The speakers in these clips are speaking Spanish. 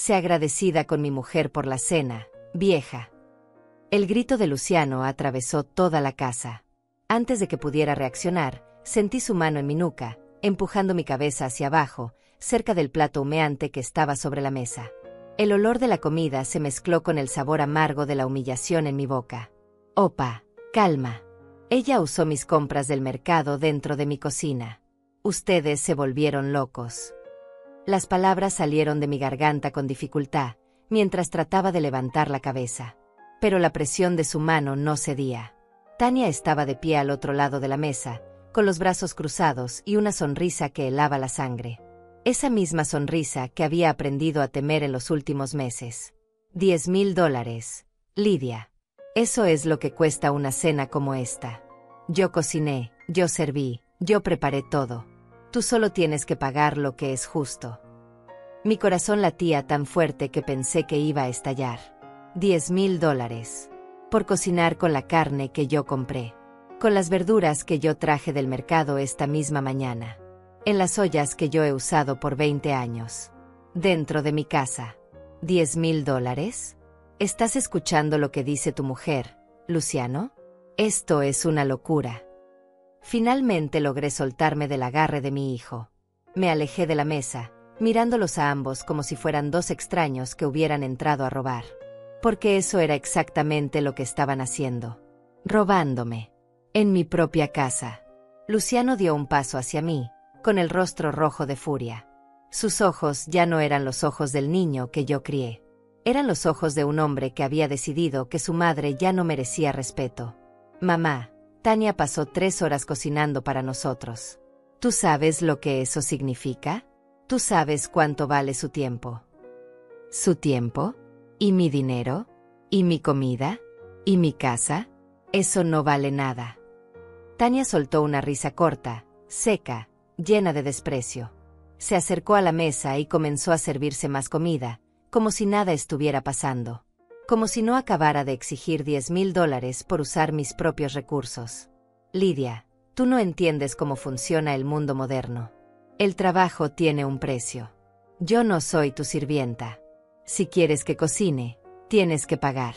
Sé agradecida con mi mujer por la cena, vieja. El grito de Luciano atravesó toda la casa. Antes de que pudiera reaccionar, sentí su mano en mi nuca, empujando mi cabeza hacia abajo, cerca del plato humeante que estaba sobre la mesa. El olor de la comida se mezcló con el sabor amargo de la humillación en mi boca. Opa, calma. Ella usó mis compras del mercado dentro de mi cocina. Ustedes se volvieron locos. Las palabras salieron de mi garganta con dificultad, mientras trataba de levantar la cabeza. Pero la presión de su mano no cedía. Tania estaba de pie al otro lado de la mesa, con los brazos cruzados y una sonrisa que helaba la sangre. Esa misma sonrisa que había aprendido a temer en los últimos meses. $10,000, Lidia. Eso es lo que cuesta una cena como esta. Yo cociné, yo serví, yo preparé todo. Tú solo tienes que pagar lo que es justo. Mi corazón latía tan fuerte que pensé que iba a estallar. $10,000. Por cocinar con la carne que yo compré. Con las verduras que yo traje del mercado esta misma mañana. En las ollas que yo he usado por 20 años. Dentro de mi casa. $10,000. ¿Estás escuchando lo que dice tu mujer, Luciano? Esto es una locura. Finalmente logré soltarme del agarre de mi hijo. Me alejé de la mesa, mirándolos a ambos como si fueran dos extraños que hubieran entrado a robar. Porque eso era exactamente lo que estaban haciendo. Robándome. En mi propia casa. Luciano dio un paso hacia mí, con el rostro rojo de furia. Sus ojos ya no eran los ojos del niño que yo crié. Eran los ojos de un hombre que había decidido que su madre ya no merecía respeto. Mamá, Tania pasó 3 horas cocinando para nosotros. ¿Tú sabes lo que eso significa? ¿Tú sabes cuánto vale su tiempo? ¿Su tiempo? ¿Y mi dinero? ¿Y mi comida? ¿Y mi casa? Eso no vale nada. Tania soltó una risa corta, seca, llena de desprecio. Se acercó a la mesa y comenzó a servirse más comida, como si nada estuviera pasando. Como si no acabara de exigir $10,000 por usar mis propios recursos. Lidia, tú no entiendes cómo funciona el mundo moderno. El trabajo tiene un precio. Yo no soy tu sirvienta. Si quieres que cocine, tienes que pagar.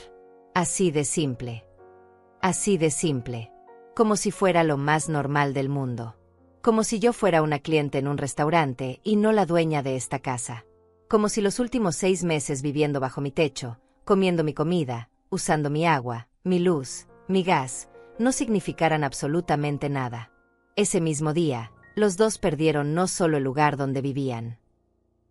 Así de simple. Así de simple. Como si fuera lo más normal del mundo. Como si yo fuera una cliente en un restaurante y no la dueña de esta casa. Como si los últimos 6 meses viviendo bajo mi techo, comiendo mi comida, usando mi agua, mi luz, mi gas, no significaran absolutamente nada. Ese mismo día, los dos perdieron no solo el lugar donde vivían.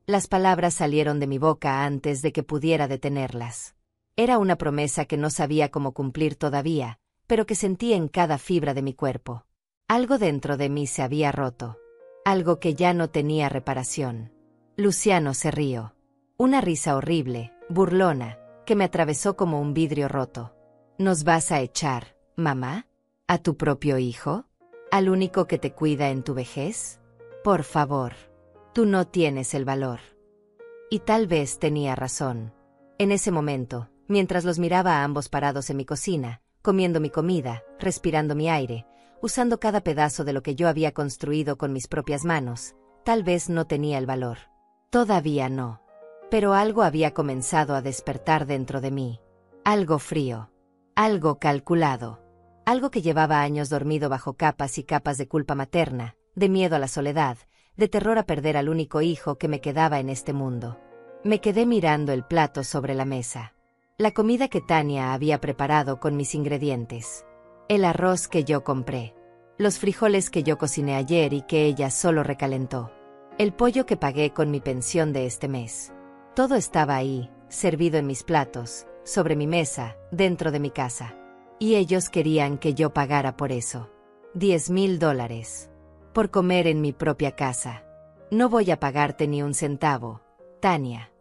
Las palabras salieron de mi boca antes de que pudiera detenerlas. Era una promesa que no sabía cómo cumplir todavía, pero que sentí en cada fibra de mi cuerpo. Algo dentro de mí se había roto. Algo que ya no tenía reparación. Luciano se rió. Una risa horrible, burlona, que me atravesó como un vidrio roto. ¿Nos vas a echar, mamá? ¿A tu propio hijo? ¿Al único que te cuida en tu vejez? Por favor. Tú no tienes el valor. Y tal vez tenía razón. En ese momento, mientras los miraba a ambos parados en mi cocina, comiendo mi comida, respirando mi aire, usando cada pedazo de lo que yo había construido con mis propias manos, tal vez no tenía el valor. Todavía no. Pero algo había comenzado a despertar dentro de mí. Algo frío. Algo calculado. Algo que llevaba años dormido bajo capas y capas de culpa materna, de miedo a la soledad, de terror a perder al único hijo que me quedaba en este mundo. Me quedé mirando el plato sobre la mesa. La comida que Tania había preparado con mis ingredientes. El arroz que yo compré. Los frijoles que yo cociné ayer y que ella solo recalentó. El pollo que pagué con mi pensión de este mes. Todo estaba ahí, servido en mis platos, sobre mi mesa, dentro de mi casa. Y ellos querían que yo pagara por eso. $10,000. Por comer en mi propia casa. No voy a pagarte ni un centavo, Tania.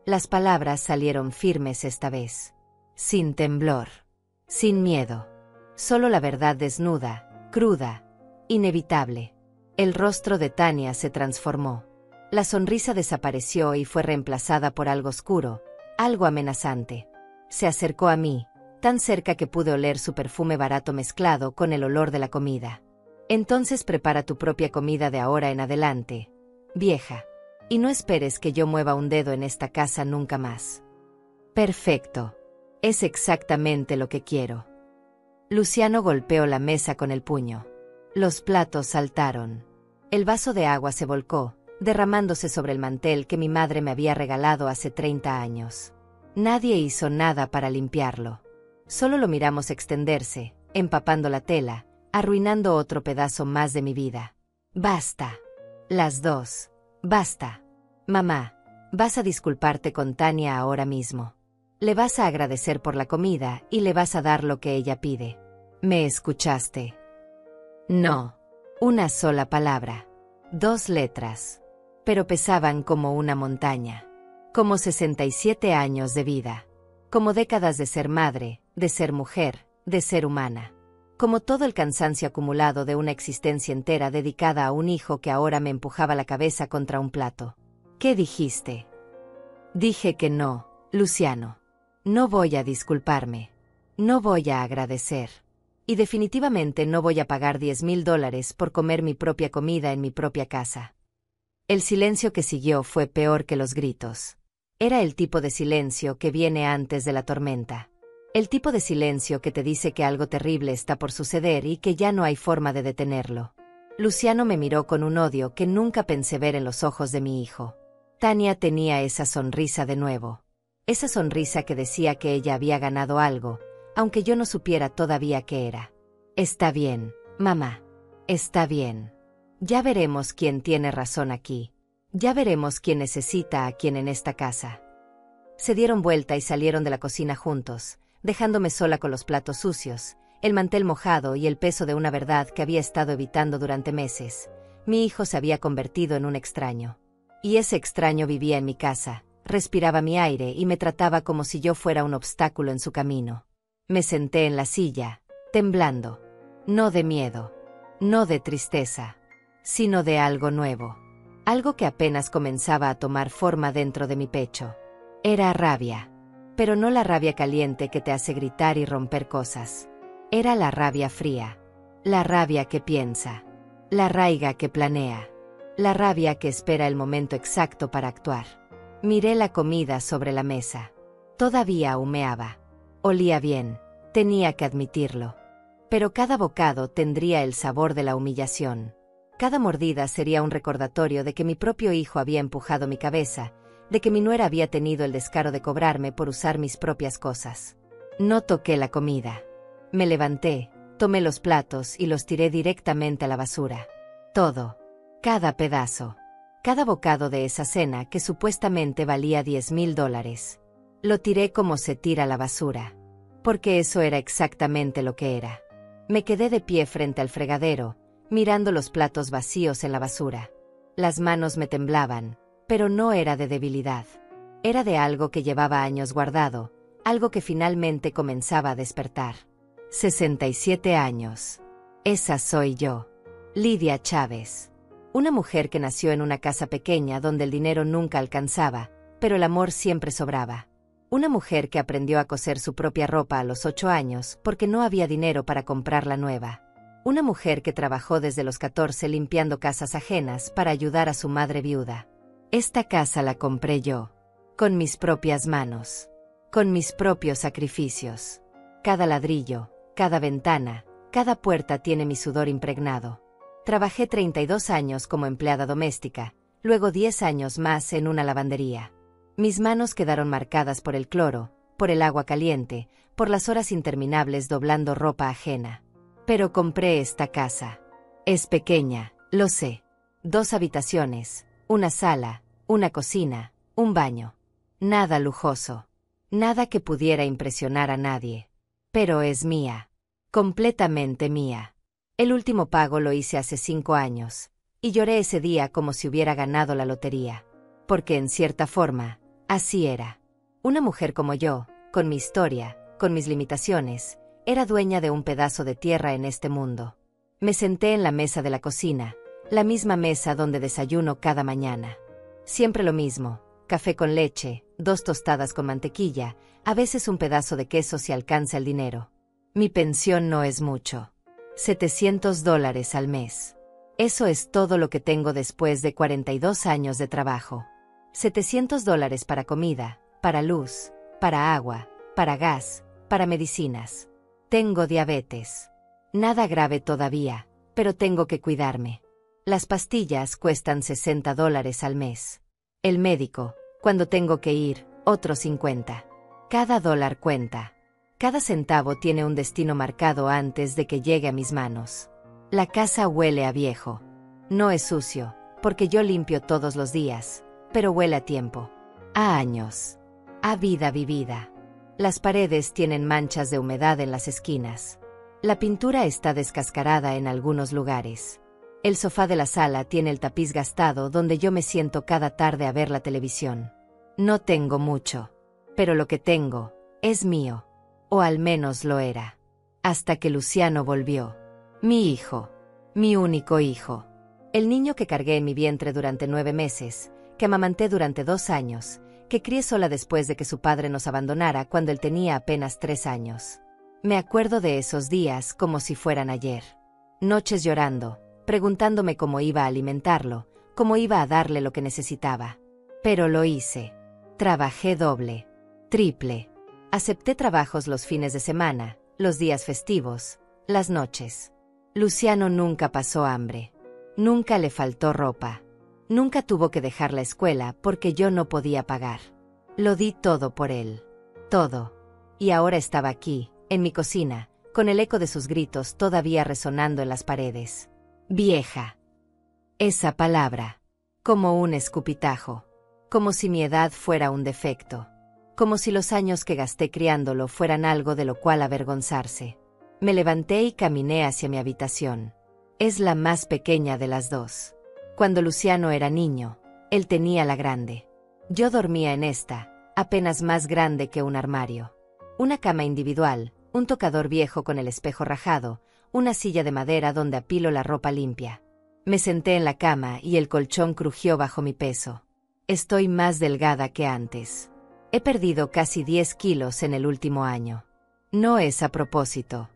Las palabras salieron firmes esta vez. Sin temblor. Sin miedo. Solo la verdad desnuda, cruda, inevitable. El rostro de Tania se transformó. La sonrisa desapareció y fue reemplazada por algo oscuro, algo amenazante. Se acercó a mí, tan cerca que pude oler su perfume barato mezclado con el olor de la comida. Entonces prepara tu propia comida de ahora en adelante, vieja. Y no esperes que yo mueva un dedo en esta casa nunca más. Perfecto. Es exactamente lo que quiero. Luciano golpeó la mesa con el puño. Los platos saltaron. El vaso de agua se volcó, derramándose sobre el mantel que mi madre me había regalado hace 30 años. Nadie hizo nada para limpiarlo. Solo lo miramos extenderse, empapando la tela, arruinando otro pedazo más de mi vida. Basta. Las dos. Basta. Mamá, vas a disculparte con Tania ahora mismo. Le vas a agradecer por la comida y le vas a dar lo que ella pide. ¿Me escuchaste? No. Una sola palabra. 2 letras. Pero pesaban como una montaña. Como 67 años de vida. Como décadas de ser madre, de ser mujer, de ser humana. Como todo el cansancio acumulado de una existencia entera dedicada a un hijo que ahora me empujaba la cabeza contra un plato. ¿Qué dijiste? Dije que no, Luciano. No voy a disculparme. No voy a agradecer. Y definitivamente no voy a pagar $10,000 por comer mi propia comida en mi propia casa. El silencio que siguió fue peor que los gritos. Era el tipo de silencio que viene antes de la tormenta. El tipo de silencio que te dice que algo terrible está por suceder y que ya no hay forma de detenerlo. Luciano me miró con un odio que nunca pensé ver en los ojos de mi hijo. Tania tenía esa sonrisa de nuevo. Esa sonrisa que decía que ella había ganado algo, aunque yo no supiera todavía qué era. Está bien, mamá. Está bien. Ya veremos quién tiene razón aquí. Ya veremos quién necesita a quién en esta casa. Se dieron vuelta y salieron de la cocina juntos, dejándome sola con los platos sucios, el mantel mojado y el peso de una verdad que había estado evitando durante meses. Mi hijo se había convertido en un extraño. Y ese extraño vivía en mi casa, respiraba mi aire y me trataba como si yo fuera un obstáculo en su camino. Me senté en la silla, temblando. No de miedo, no de tristeza, sino de algo nuevo. Algo que apenas comenzaba a tomar forma dentro de mi pecho. Era rabia. Pero no la rabia caliente que te hace gritar y romper cosas. Era la rabia fría. La rabia que piensa. La raiga que planea. La rabia que espera el momento exacto para actuar. Miré la comida sobre la mesa. Todavía humeaba. Olía bien, tenía que admitirlo. Pero cada bocado tendría el sabor de la humillación. Cada mordida sería un recordatorio de que mi propio hijo había empujado mi cabeza, de que mi nuera había tenido el descaro de cobrarme por usar mis propias cosas. No toqué la comida. Me levanté, tomé los platos y los tiré directamente a la basura. Todo. Cada pedazo. Cada bocado de esa cena que supuestamente valía $10,000. Lo tiré como se tira la basura. Porque eso era exactamente lo que era. Me quedé de pie frente al fregadero, mirando los platos vacíos en la basura. Las manos me temblaban, pero no era de debilidad. Era de algo que llevaba años guardado, algo que finalmente comenzaba a despertar. 67 años. Esa soy yo. Lidia Chávez. Una mujer que nació en una casa pequeña donde el dinero nunca alcanzaba, pero el amor siempre sobraba. Una mujer que aprendió a coser su propia ropa a los 8 años porque no había dinero para comprarla nueva. Una mujer que trabajó desde los 14 limpiando casas ajenas para ayudar a su madre viuda. Esta casa la compré yo. Con mis propias manos. Con mis propios sacrificios. Cada ladrillo, cada ventana, cada puerta tiene mi sudor impregnado. Trabajé 32 años como empleada doméstica, luego 10 años más en una lavandería. Mis manos quedaron marcadas por el cloro, por el agua caliente, por las horas interminables doblando ropa ajena. Pero compré esta casa. Es pequeña, lo sé. 2 habitaciones, una sala, una cocina, un baño. Nada lujoso. Nada que pudiera impresionar a nadie. Pero es mía. Completamente mía. El último pago lo hice hace 5 años. Y lloré ese día como si hubiera ganado la lotería. Porque en cierta forma, así era. Una mujer como yo, con mi historia, con mis limitaciones, era dueña de un pedazo de tierra en este mundo. Me senté en la mesa de la cocina, la misma mesa donde desayuno cada mañana. Siempre lo mismo, café con leche, 2 tostadas con mantequilla, a veces un pedazo de queso si alcanza el dinero. Mi pensión no es mucho. $700 al mes. Eso es todo lo que tengo después de 42 años de trabajo. $700 para comida, para luz, para agua, para gas, para medicinas. Tengo diabetes. Nada grave todavía, pero tengo que cuidarme. Las pastillas cuestan $60 al mes. El médico, cuando tengo que ir, otros 50. Cada dólar cuenta. Cada centavo tiene un destino marcado antes de que llegue a mis manos. La casa huele a viejo. No es sucio, porque yo limpio todos los días, pero huele a tiempo. A años. A vida vivida. Las paredes tienen manchas de humedad en las esquinas. La pintura está descascarada en algunos lugares. El sofá de la sala tiene el tapiz gastado donde yo me siento cada tarde a ver la televisión. No tengo mucho, pero lo que tengo es mío, o al menos lo era. Hasta que Luciano volvió. Mi hijo. Mi único hijo. El niño que cargué en mi vientre durante 9 meses, que amamanté durante 2 años, que crié sola después de que su padre nos abandonara cuando él tenía apenas 3 años. Me acuerdo de esos días como si fueran ayer. Noches llorando, preguntándome cómo iba a alimentarlo, cómo iba a darle lo que necesitaba. Pero lo hice. Trabajé doble, triple. Acepté trabajos los fines de semana, los días festivos, las noches. Luciano nunca pasó hambre. Nunca le faltó ropa. Nunca tuvo que dejar la escuela porque yo no podía pagar. Lo di todo por él. Todo. Y ahora estaba aquí, en mi cocina, con el eco de sus gritos todavía resonando en las paredes. Vieja. Esa palabra. Como un escupitajo. Como si mi edad fuera un defecto. Como si los años que gasté criándolo fueran algo de lo cual avergonzarse. Me levanté y caminé hacia mi habitación. Es la más pequeña de las dos. Cuando Luciano era niño, él tenía la grande. Yo dormía en esta, apenas más grande que un armario. Una cama individual, un tocador viejo con el espejo rajado, una silla de madera donde apilo la ropa limpia. Me senté en la cama y el colchón crujió bajo mi peso. Estoy más delgada que antes. He perdido casi 10 kilos en el último año. No es a propósito.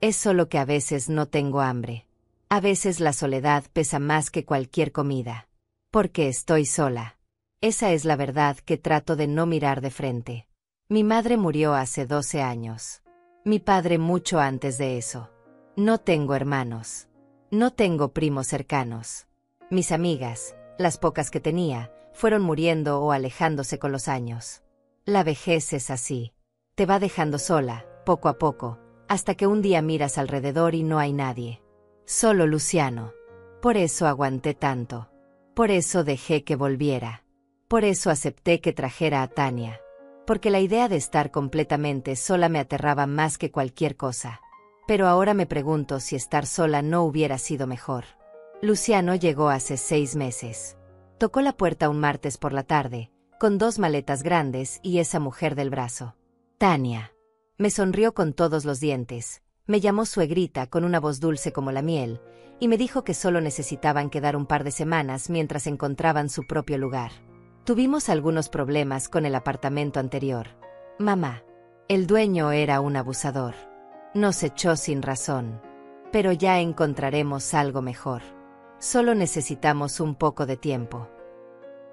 Es solo que a veces no tengo hambre. A veces la soledad pesa más que cualquier comida. Porque estoy sola. Esa es la verdad que trato de no mirar de frente. Mi madre murió hace 12 años. Mi padre mucho antes de eso. No tengo hermanos. No tengo primos cercanos. Mis amigas, las pocas que tenía, fueron muriendo o alejándose con los años. La vejez es así. Te va dejando sola, poco a poco, hasta que un día miras alrededor y no hay nadie. Solo Luciano. Por eso aguanté tanto. Por eso dejé que volviera. Por eso acepté que trajera a Tania. Porque la idea de estar completamente sola me aterraba más que cualquier cosa. Pero ahora me pregunto si estar sola no hubiera sido mejor. Luciano llegó hace 6 meses. Tocó la puerta un martes por la tarde, con 2 maletas grandes y esa mujer del brazo. Tania. Me sonrió con todos los dientes, me llamó suegrita con una voz dulce como la miel, y me dijo que solo necesitaban quedar un par de semanas mientras encontraban su propio lugar. Tuvimos algunos problemas con el apartamento anterior. Mamá. El dueño era un abusador. Nos echó sin razón. Pero ya encontraremos algo mejor. Solo necesitamos un poco de tiempo.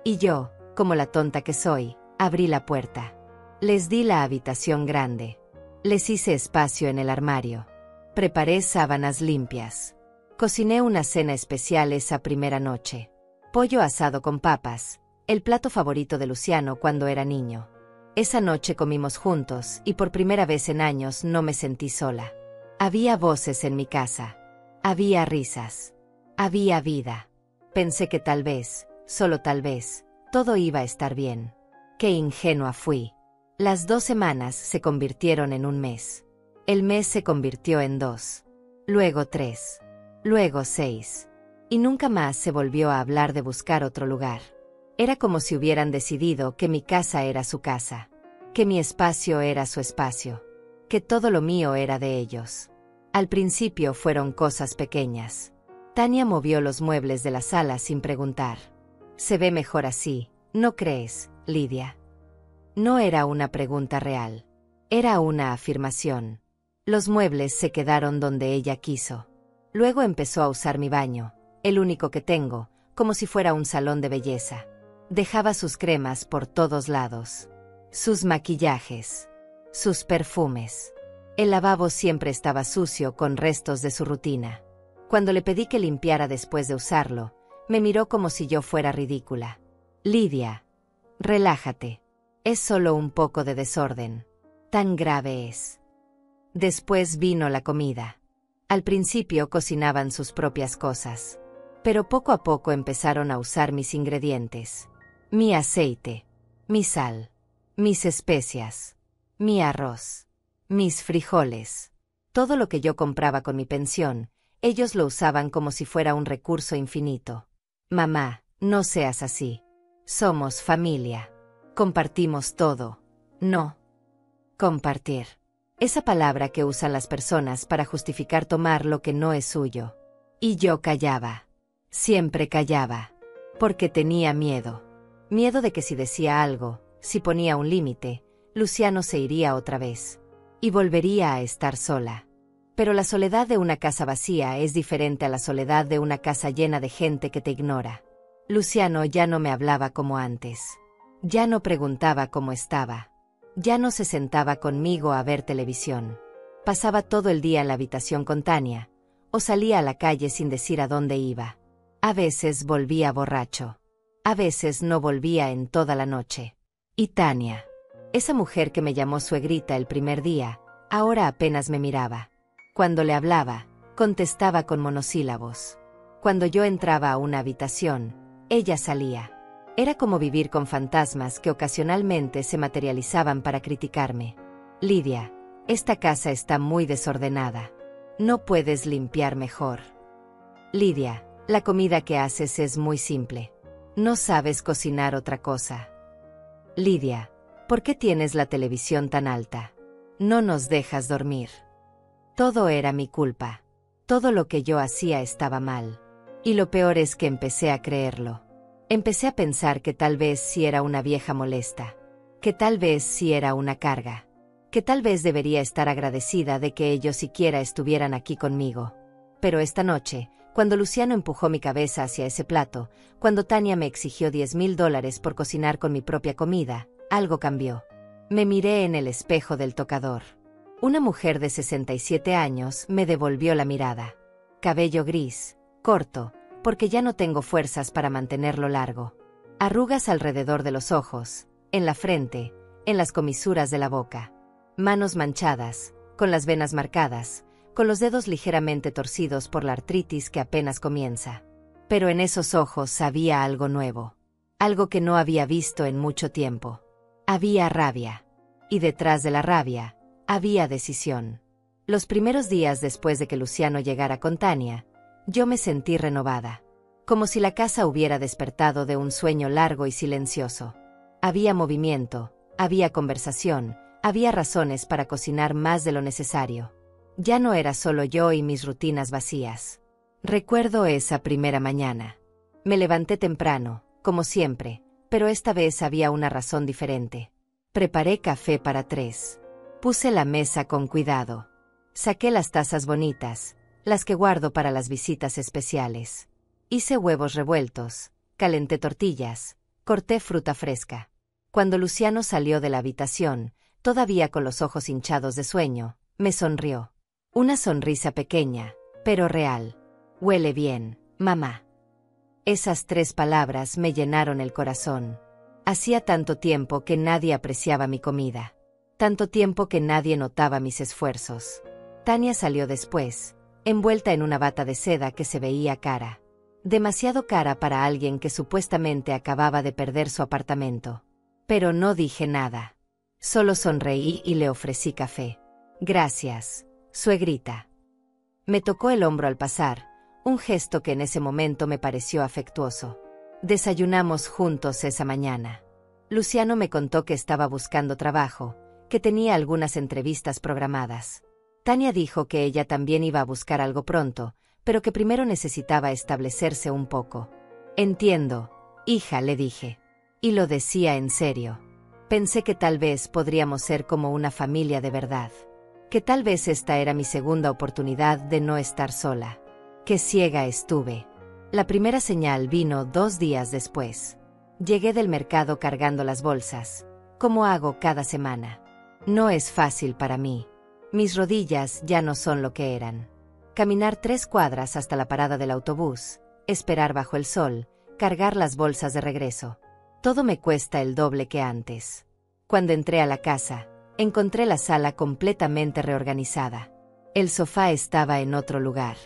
Y yo, como la tonta que soy, abrí la puerta. Les di la habitación grande. Les hice espacio en el armario. Preparé sábanas limpias. Cociné una cena especial esa primera noche. Pollo asado con papas, el plato favorito de Luciano cuando era niño. Esa noche comimos juntos y por primera vez en años no me sentí sola. Había voces en mi casa. Había risas. Había vida. Pensé que tal vez, solo tal vez, todo iba a estar bien. Qué ingenua fui. Las 2 semanas se convirtieron en un mes. El mes se convirtió en 2. Luego 3. Luego 6. Y nunca más se volvió a hablar de buscar otro lugar. Era como si hubieran decidido que mi casa era su casa. Que mi espacio era su espacio. Que todo lo mío era de ellos. Al principio fueron cosas pequeñas. Tania movió los muebles de la sala sin preguntar. Se ve mejor así, ¿no crees, Lidia? No era una pregunta real. Era una afirmación. Los muebles se quedaron donde ella quiso. Luego empezó a usar mi baño, el único que tengo, como si fuera un salón de belleza. Dejaba sus cremas por todos lados, sus maquillajes, sus perfumes. El lavabo siempre estaba sucio con restos de su rutina. Cuando le pedí que limpiara después de usarlo, me miró como si yo fuera ridícula. Lidia, relájate. Es solo un poco de desorden. Tan grave es. Después vino la comida. Al principio cocinaban sus propias cosas, pero poco a poco empezaron a usar mis ingredientes. Mi aceite, mi sal, mis especias, mi arroz, mis frijoles. Todo lo que yo compraba con mi pensión, ellos lo usaban como si fuera un recurso infinito. Mamá, no seas así. Somos familia. Compartimos todo. No. Compartir. Esa palabra que usan las personas para justificar tomar lo que no es suyo. Y yo callaba. Siempre callaba. Porque tenía miedo. Miedo de que si decía algo, si ponía un límite, Luciano se iría otra vez. Y volvería a estar sola. Pero la soledad de una casa vacía es diferente a la soledad de una casa llena de gente que te ignora. Luciano ya no me hablaba como antes. Ya no preguntaba cómo estaba. Ya no se sentaba conmigo a ver televisión. Pasaba todo el día en la habitación con Tania, o salía a la calle sin decir a dónde iba. A veces volvía borracho. A veces no volvía en toda la noche. Y Tania, esa mujer que me llamó suegrita el primer día, ahora apenas me miraba. Cuando le hablaba, contestaba con monosílabos. Cuando yo entraba a una habitación, ella salía. Era como vivir con fantasmas que ocasionalmente se materializaban para criticarme. Lidia, esta casa está muy desordenada. No puedes limpiar mejor. Lidia, la comida que haces es muy simple. No sabes cocinar otra cosa. Lidia, ¿por qué tienes la televisión tan alta? No nos dejas dormir. Todo era mi culpa. Todo lo que yo hacía estaba mal. Y lo peor es que empecé a creerlo. Empecé a pensar que tal vez sí era una vieja molesta. Que tal vez sí era una carga. Que tal vez debería estar agradecida de que ellos siquiera estuvieran aquí conmigo. Pero esta noche, cuando Luciano empujó mi cabeza hacia ese plato, cuando Tania me exigió $10,000 por cocinar con mi propia comida, algo cambió. Me miré en el espejo del tocador. Una mujer de 67 años me devolvió la mirada. Cabello gris, corto, porque ya no tengo fuerzas para mantenerlo largo. Arrugas alrededor de los ojos, en la frente, en las comisuras de la boca. Manos manchadas, con las venas marcadas, con los dedos ligeramente torcidos por la artritis que apenas comienza. Pero en esos ojos había algo nuevo. Algo que no había visto en mucho tiempo. Había rabia. Y detrás de la rabia, había decisión. Los primeros días después de que Luciano llegara con Tania, yo me sentí renovada. Como si la casa hubiera despertado de un sueño largo y silencioso. Había movimiento, había conversación, había razones para cocinar más de lo necesario. Ya no era solo yo y mis rutinas vacías. Recuerdo esa primera mañana. Me levanté temprano, como siempre, pero esta vez había una razón diferente. Preparé café para 3. Puse la mesa con cuidado. Saqué las tazas bonitas, las que guardo para las visitas especiales. Hice huevos revueltos, calenté tortillas, corté fruta fresca. Cuando Luciano salió de la habitación, todavía con los ojos hinchados de sueño, me sonrió. Una sonrisa pequeña, pero real. Huele bien, mamá. Esas 3 palabras me llenaron el corazón. Hacía tanto tiempo que nadie apreciaba mi comida. Tanto tiempo que nadie notaba mis esfuerzos. Tania salió después, envuelta en una bata de seda que se veía cara. Demasiado cara para alguien que supuestamente acababa de perder su apartamento. Pero no dije nada. Solo sonreí y le ofrecí café. Gracias, suegrita. Me tocó el hombro al pasar, un gesto que en ese momento me pareció afectuoso. Desayunamos juntos esa mañana. Luciano me contó que estaba buscando trabajo, que tenía algunas entrevistas programadas. Tania dijo que ella también iba a buscar algo pronto, pero que primero necesitaba establecerse un poco. Entiendo, hija, le dije. Y lo decía en serio. Pensé que tal vez podríamos ser como una familia de verdad. Que tal vez esta era mi segunda oportunidad de no estar sola. Qué ciega estuve. La primera señal vino 2 días después. Llegué del mercado cargando las bolsas, como hago cada semana. No es fácil para mí. Mis rodillas ya no son lo que eran. Caminar 3 cuadras hasta la parada del autobús, esperar bajo el sol, cargar las bolsas de regreso. Todo me cuesta el doble que antes. Cuando entré a la casa, encontré la sala completamente reorganizada. El sofá estaba en otro lugar.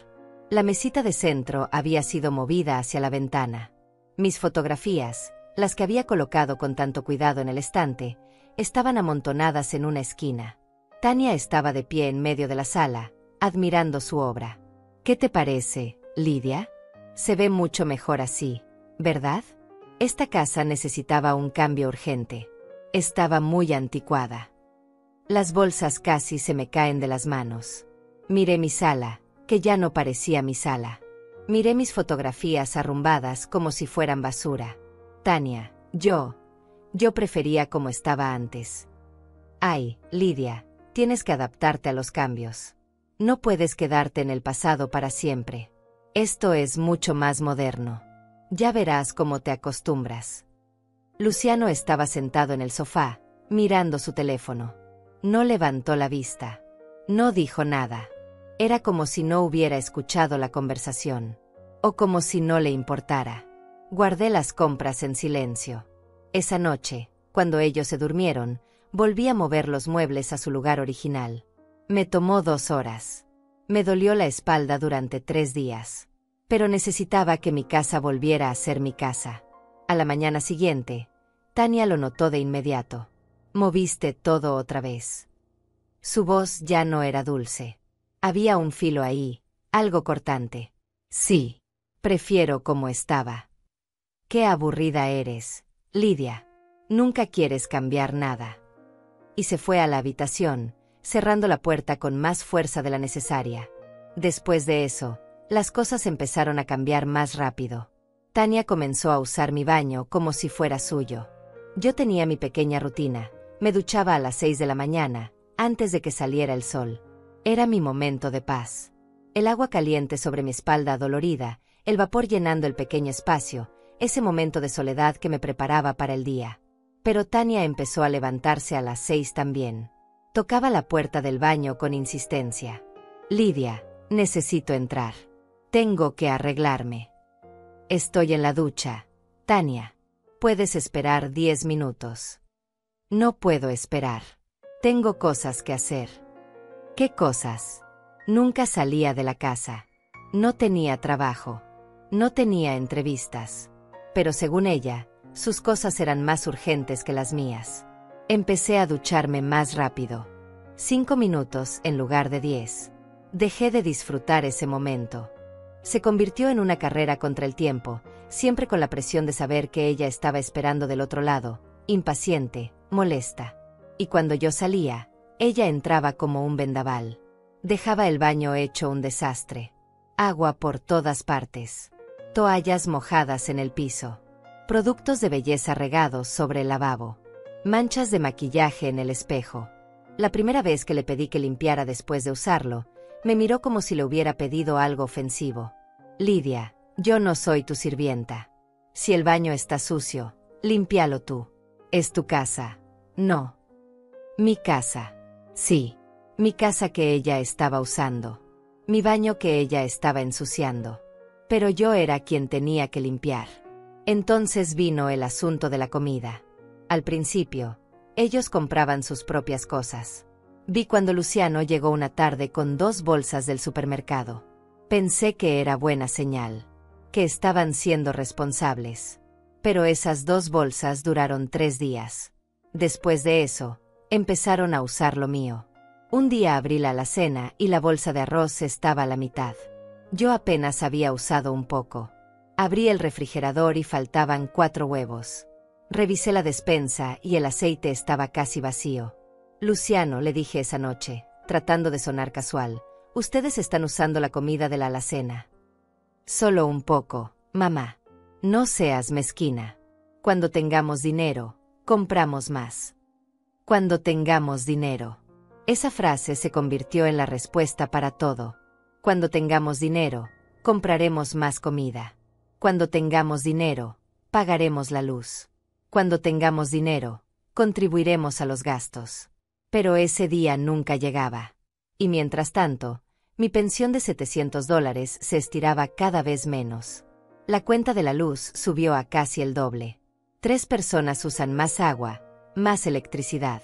La mesita de centro había sido movida hacia la ventana. Mis fotografías, las que había colocado con tanto cuidado en el estante, estaban amontonadas en una esquina. Tania estaba de pie en medio de la sala, admirando su obra. ¿Qué te parece, Lidia? Se ve mucho mejor así, ¿verdad? Esta casa necesitaba un cambio urgente. Estaba muy anticuada. Las bolsas casi se me caen de las manos. Miré mi sala, que ya no parecía mi sala. Miré mis fotografías arrumbadas como si fueran basura. Tania, yo prefería como estaba antes. Ay, Lidia, tienes que adaptarte a los cambios. No puedes quedarte en el pasado para siempre. Esto es mucho más moderno. Ya verás cómo te acostumbras. Luciano estaba sentado en el sofá, mirando su teléfono. No levantó la vista. No dijo nada. Era como si no hubiera escuchado la conversación. O como si no le importara. Guardé las compras en silencio. Esa noche, cuando ellos se durmieron, volví a mover los muebles a su lugar original. Me tomó 2 horas. Me dolió la espalda durante 3 días. Pero necesitaba que mi casa volviera a ser mi casa. A la mañana siguiente, Tania lo notó de inmediato. Moviste todo otra vez. Su voz ya no era dulce. Había un filo ahí, algo cortante. Sí, prefiero como estaba. Qué aburrida eres, Lidia. Nunca quieres cambiar nada. Y se fue a la habitación, cerrando la puerta con más fuerza de la necesaria. Después de eso, las cosas empezaron a cambiar más rápido. Tania comenzó a usar mi baño como si fuera suyo. Yo tenía mi pequeña rutina. Me duchaba a las 6 de la mañana, antes de que saliera el sol. Era mi momento de paz. El agua caliente sobre mi espalda adolorida, el vapor llenando el pequeño espacio, ese momento de soledad que me preparaba para el día. Pero Tania empezó a levantarse a las 6 también. Tocaba la puerta del baño con insistencia. Lidia, necesito entrar. Tengo que arreglarme. Estoy en la ducha. Tania, puedes esperar 10 minutos. No puedo esperar. Tengo cosas que hacer. ¿Qué cosas? Nunca salía de la casa. No tenía trabajo. No tenía entrevistas. Pero según ella, sus cosas eran más urgentes que las mías. Empecé a ducharme más rápido. 5 minutos en lugar de 10. Dejé de disfrutar ese momento. Se convirtió en una carrera contra el tiempo, siempre con la presión de saber que ella estaba esperando del otro lado, impaciente, molesta. Y cuando yo salía, ella entraba como un vendaval. Dejaba el baño hecho un desastre. Agua por todas partes. Toallas mojadas en el piso. Productos de belleza regados sobre el lavabo. Manchas de maquillaje en el espejo. La primera vez que le pedí que limpiara después de usarlo, me miró como si le hubiera pedido algo ofensivo. Lidia, yo no soy tu sirvienta. Si el baño está sucio, límpialo tú. Es tu casa. No. Mi casa. Sí. Mi casa que ella estaba usando. Mi baño que ella estaba ensuciando. Pero yo era quien tenía que limpiar. Entonces vino el asunto de la comida. Al principio, ellos compraban sus propias cosas. Vi cuando Luciano llegó una tarde con 2 bolsas del supermercado. Pensé que era buena señal. Que estaban siendo responsables. Pero esas 2 bolsas duraron 3 días. Después de eso, empezaron a usar lo mío. Un día abrí la alacena y la bolsa de arroz estaba a la mitad. Yo apenas había usado un poco. Abrí el refrigerador y faltaban 4 huevos. Revisé la despensa y el aceite estaba casi vacío. Luciano, le dije esa noche, tratando de sonar casual, ustedes están usando la comida de la alacena. Solo un poco, mamá. No seas mezquina. Cuando tengamos dinero, compramos más. Cuando tengamos dinero. Esa frase se convirtió en la respuesta para todo. Cuando tengamos dinero, compraremos más comida. Cuando tengamos dinero, pagaremos la luz. Cuando tengamos dinero, contribuiremos a los gastos. Pero ese día nunca llegaba. Y mientras tanto, mi pensión de $700 se estiraba cada vez menos. La cuenta de la luz subió a casi el doble. 3 personas usan más agua, más electricidad.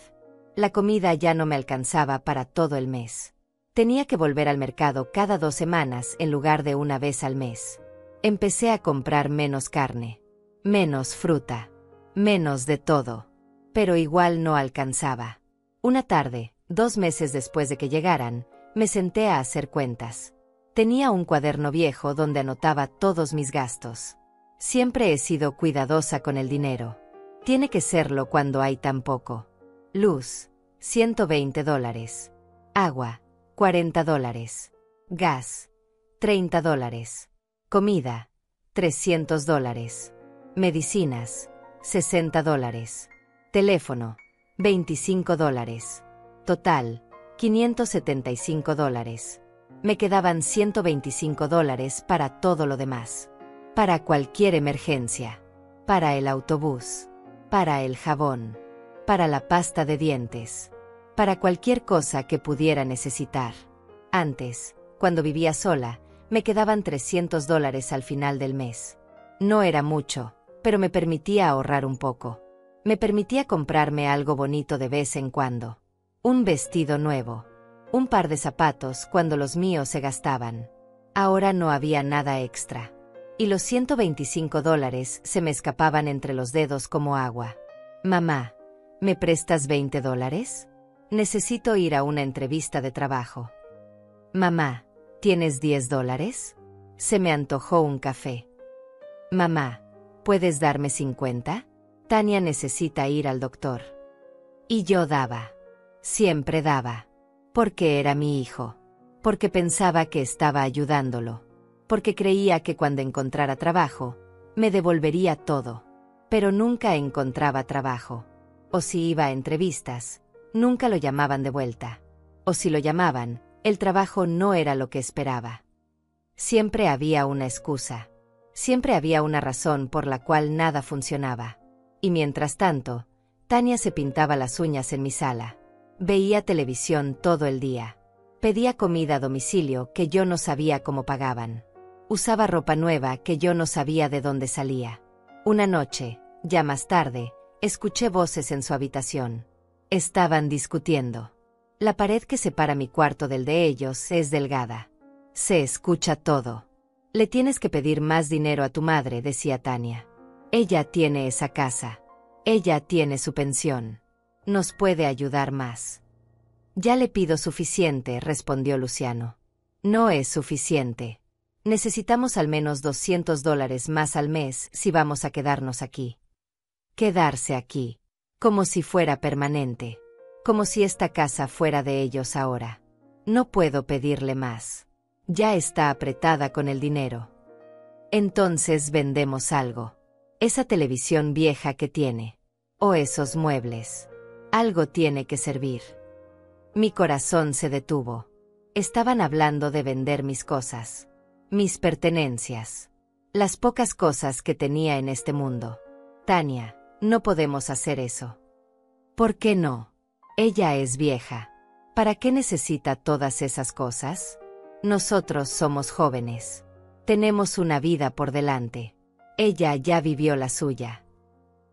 La comida ya no me alcanzaba para todo el mes. Tenía que volver al mercado cada 2 semanas en lugar de una vez al mes. Empecé a comprar menos carne, menos fruta, menos de todo. Pero igual no alcanzaba. Una tarde, 2 meses después de que llegaran, me senté a hacer cuentas. Tenía un cuaderno viejo donde anotaba todos mis gastos. Siempre he sido cuidadosa con el dinero. Tiene que serlo cuando hay tan poco. Luz, $120. Agua, $40. Gas, $30. Comida, $300. Medicinas, $60. Teléfono, $25. Total, $575. Me quedaban $125 para todo lo demás. Para cualquier emergencia. Para el autobús. Para el jabón. Para la pasta de dientes. Para cualquier cosa que pudiera necesitar. Antes, cuando vivía sola, me quedaban $300 al final del mes. No era mucho, pero me permitía ahorrar un poco. Me permitía comprarme algo bonito de vez en cuando. Un vestido nuevo. Un par de zapatos cuando los míos se gastaban. Ahora no había nada extra. Y los $125 se me escapaban entre los dedos como agua. Mamá, ¿me prestas $20? Necesito ir a una entrevista de trabajo. Mamá, ¿tienes $10? Se me antojó un café. Mamá, ¿puedes darme 50? Tania necesita ir al doctor. Y yo daba. Siempre daba. Porque era mi hijo. Porque pensaba que estaba ayudándolo. Porque creía que cuando encontrara trabajo, me devolvería todo. Pero nunca encontraba trabajo. O si iba a entrevistas, nunca lo llamaban de vuelta. O si lo llamaban, el trabajo no era lo que esperaba. Siempre había una excusa. Siempre había una razón por la cual nada funcionaba. Y mientras tanto, Tania se pintaba las uñas en mi sala. Veía televisión todo el día. Pedía comida a domicilio que yo no sabía cómo pagaban. Usaba ropa nueva que yo no sabía de dónde salía. Una noche, ya más tarde, escuché voces en su habitación. Estaban discutiendo. La pared que separa mi cuarto del de ellos es delgada. Se escucha todo. Le tienes que pedir más dinero a tu madre, decía Tania. Ella tiene esa casa. Ella tiene su pensión. Nos puede ayudar más. Ya le pido suficiente, respondió Luciano. No es suficiente. Necesitamos al menos $200 más al mes si vamos a quedarnos aquí. Quedarse aquí. Como si fuera permanente. Como si esta casa fuera de ellos ahora. No puedo pedirle más. Ya está apretada con el dinero. Entonces vendemos algo. Esa televisión vieja que tiene. O esos muebles. Algo tiene que servir. Mi corazón se detuvo. Estaban hablando de vender mis cosas. Mis pertenencias. Las pocas cosas que tenía en este mundo. Tania, no podemos hacer eso. ¿Por qué no? Ella es vieja. ¿Para qué necesita todas esas cosas? Nosotros somos jóvenes. Tenemos una vida por delante. Ella ya vivió la suya.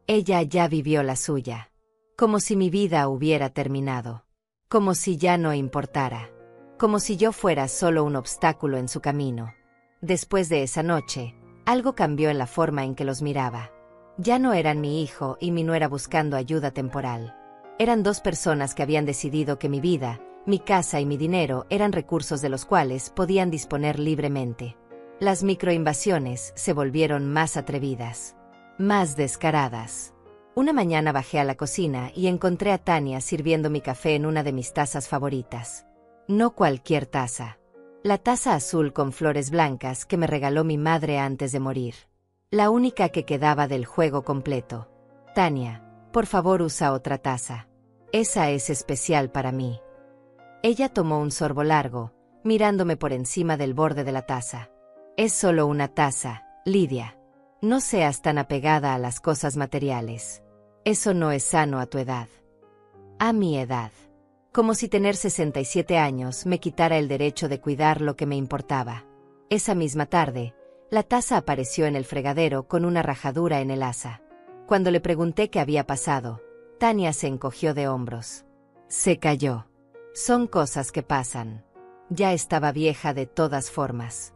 Ella ya vivió la suya. Como si mi vida hubiera terminado. Como si ya no importara. Como si yo fuera solo un obstáculo en su camino. Después de esa noche, algo cambió en la forma en que los miraba. Ya no eran mi hijo y mi nuera buscando ayuda temporal. Eran 2 personas que habían decidido que mi vida, mi casa y mi dinero eran recursos de los cuales podían disponer libremente. Las microinvasiones se volvieron más atrevidas. Más descaradas. Una mañana bajé a la cocina y encontré a Tania sirviendo mi café en una de mis tazas favoritas. No cualquier taza. La taza azul con flores blancas que me regaló mi madre antes de morir. La única que quedaba del juego completo. Tania, por favor usa otra taza. Esa es especial para mí. Ella tomó un sorbo largo, mirándome por encima del borde de la taza. Es solo una taza, Lidia. No seas tan apegada a las cosas materiales. Eso no es sano a tu edad. A mi edad. Como si tener 67 años me quitara el derecho de cuidar lo que me importaba. Esa misma tarde, la taza apareció en el fregadero con una rajadura en el asa. Cuando le pregunté qué había pasado, Tania se encogió de hombros. Se cayó. Son cosas que pasan. Ya estaba vieja de todas formas.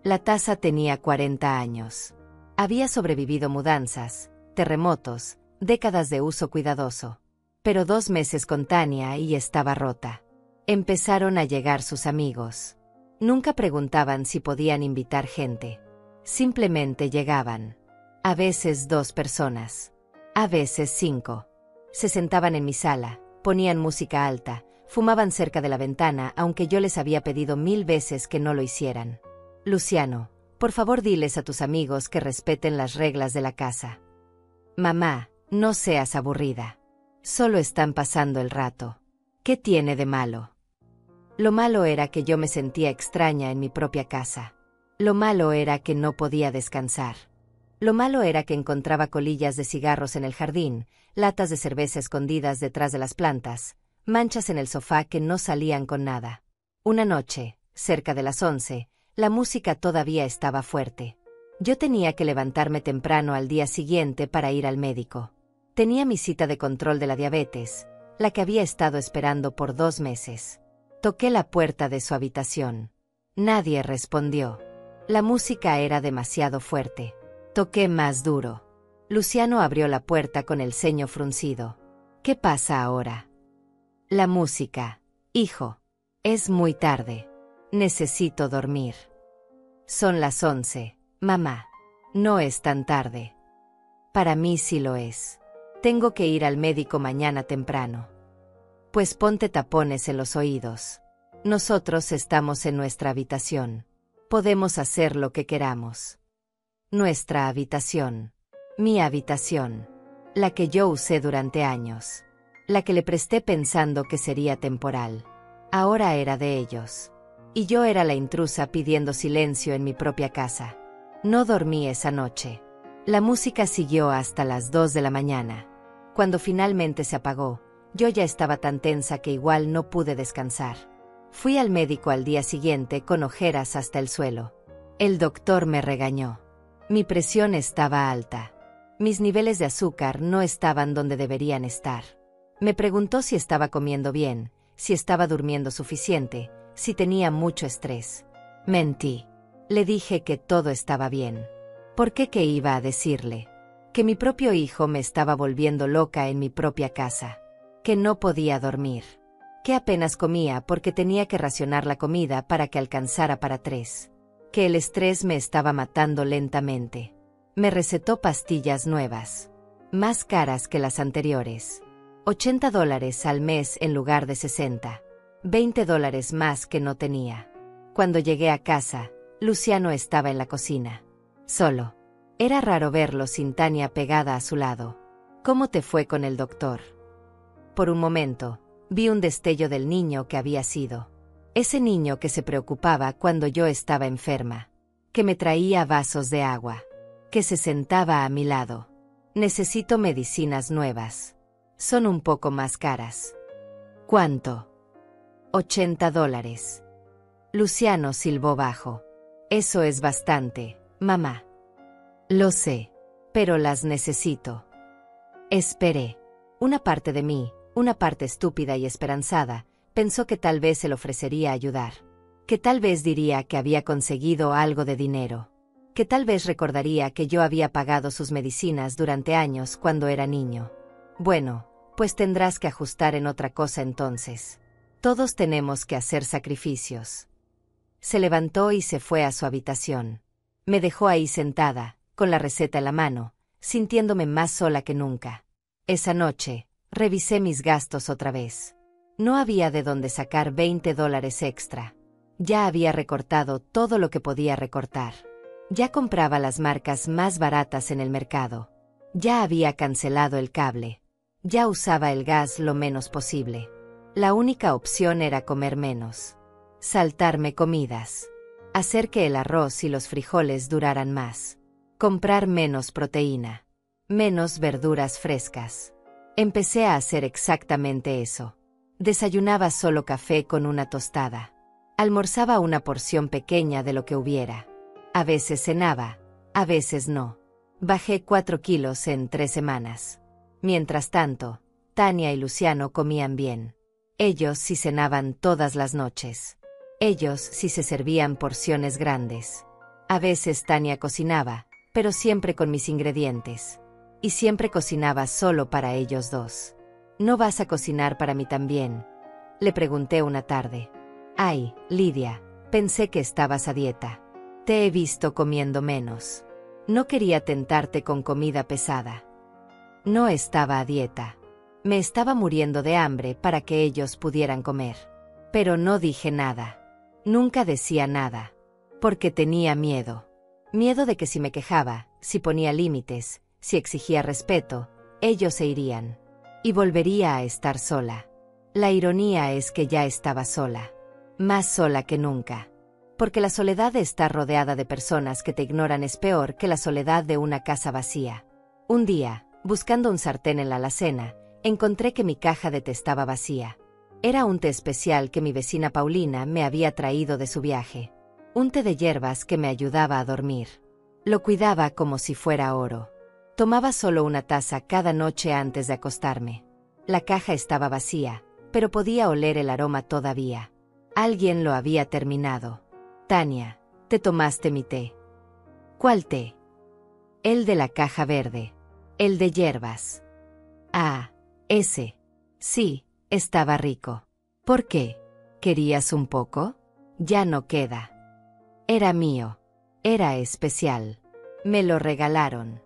La taza tenía 40 años. Había sobrevivido mudanzas, terremotos, décadas de uso cuidadoso. Pero 2 meses con Tania y estaba rota. Empezaron a llegar sus amigos. Nunca preguntaban si podían invitar gente. Simplemente llegaban. A veces 2 personas. A veces 5. Se sentaban en mi sala, ponían música alta, fumaban cerca de la ventana aunque yo les había pedido 1000 veces que no lo hicieran. Luciano, por favor diles a tus amigos que respeten las reglas de la casa. Mamá, no seas aburrida. Solo están pasando el rato. ¿Qué tiene de malo? Lo malo era que yo me sentía extraña en mi propia casa. Lo malo era que no podía descansar. Lo malo era que encontraba colillas de cigarros en el jardín, latas de cerveza escondidas detrás de las plantas, manchas en el sofá que no salían con nada. Una noche, cerca de las 11, la música todavía estaba fuerte. Yo tenía que levantarme temprano al día siguiente para ir al médico. Tenía mi cita de control de la diabetes, la que había estado esperando por 2 meses. Toqué la puerta de su habitación. Nadie respondió. La música era demasiado fuerte. Toqué más duro. Luciano abrió la puerta con el ceño fruncido. ¿Qué pasa ahora? La música. Hijo. Es muy tarde. Necesito dormir. Son las 11, mamá. No es tan tarde. Para mí sí lo es. Tengo que ir al médico mañana temprano. Pues ponte tapones en los oídos. Nosotros estamos en nuestra habitación. Podemos hacer lo que queramos. Nuestra habitación. Mi habitación. La que yo usé durante años. La que le presté pensando que sería temporal. Ahora era de ellos. Y yo era la intrusa pidiendo silencio en mi propia casa. No dormí esa noche. La música siguió hasta las 2 de la mañana. Cuando finalmente se apagó, yo ya estaba tan tensa que igual no pude descansar. Fui al médico al día siguiente con ojeras hasta el suelo. El doctor me regañó. Mi presión estaba alta. Mis niveles de azúcar no estaban donde deberían estar. Me preguntó si estaba comiendo bien, si estaba durmiendo suficiente, si tenía mucho estrés. Mentí. Le dije que todo estaba bien. ¿Por qué iba a decirle? Que mi propio hijo me estaba volviendo loca en mi propia casa. Que no podía dormir. Que apenas comía porque tenía que racionar la comida para que alcanzara para 3. Que el estrés me estaba matando lentamente. Me recetó pastillas nuevas. Más caras que las anteriores. $80 al mes en lugar de 60. $20 más que no tenía. Cuando llegué a casa, Luciano estaba en la cocina. Solo. Era raro verlo sin Tania pegada a su lado. ¿Cómo te fue con el doctor? Por un momento, vi un destello del niño que había sido. Ese niño que se preocupaba cuando yo estaba enferma. Que me traía vasos de agua. Que se sentaba a mi lado. Necesito medicinas nuevas. Son un poco más caras. ¿Cuánto? $80. Luciano silbó bajo. Eso es bastante, mamá. Lo sé, pero las necesito. Esperé. Una parte de mí, una parte estúpida y esperanzada, pensó que tal vez se le ofrecería ayudar. Que tal vez diría que había conseguido algo de dinero. Que tal vez recordaría que yo había pagado sus medicinas durante años cuando era niño. Bueno, pues tendrás que ajustar en otra cosa entonces. Todos tenemos que hacer sacrificios. Se levantó y se fue a su habitación. Me dejó ahí sentada, con la receta en la mano, sintiéndome más sola que nunca. Esa noche, revisé mis gastos otra vez. No había de dónde sacar $20 extra. Ya había recortado todo lo que podía recortar. Ya compraba las marcas más baratas en el mercado. Ya había cancelado el cable. Ya usaba el gas lo menos posible. La única opción era comer menos. Saltarme comidas. Hacer que el arroz y los frijoles duraran más. Comprar menos proteína. Menos verduras frescas. Empecé a hacer exactamente eso. Desayunaba solo café con una tostada. Almorzaba una porción pequeña de lo que hubiera. A veces cenaba, a veces no. Bajé 4 kilos en 3 semanas. Mientras tanto, Tania y Luciano comían bien. Ellos sí cenaban todas las noches. Ellos sí se servían porciones grandes. A veces Tania cocinaba, pero siempre con mis ingredientes. Y siempre cocinaba solo para ellos dos. ¿No vas a cocinar para mí también?, le pregunté una tarde. Ay, Lidia, pensé que estabas a dieta. Te he visto comiendo menos. No quería tentarte con comida pesada. No estaba a dieta. Me estaba muriendo de hambre para que ellos pudieran comer. Pero no dije nada. Nunca decía nada. Porque tenía miedo. Miedo de que si me quejaba, si ponía límites, si exigía respeto, ellos se irían. Y volvería a estar sola. La ironía es que ya estaba sola. Más sola que nunca. Porque la soledad de estar rodeada de personas que te ignoran es peor que la soledad de una casa vacía. Un día, buscando un sartén en la alacena, encontré que mi caja de té estaba vacía. Era un té especial que mi vecina Paulina me había traído de su viaje. Un té de hierbas que me ayudaba a dormir. Lo cuidaba como si fuera oro. Tomaba solo una taza cada noche antes de acostarme. La caja estaba vacía, pero podía oler el aroma todavía. Alguien lo había terminado. Tania, te tomaste mi té. ¿Cuál té? El de la caja verde. El de hierbas. Ah, ese. Sí, estaba rico. ¿Por qué? ¿Querías un poco? Ya no queda. Era mío. Era especial. Me lo regalaron.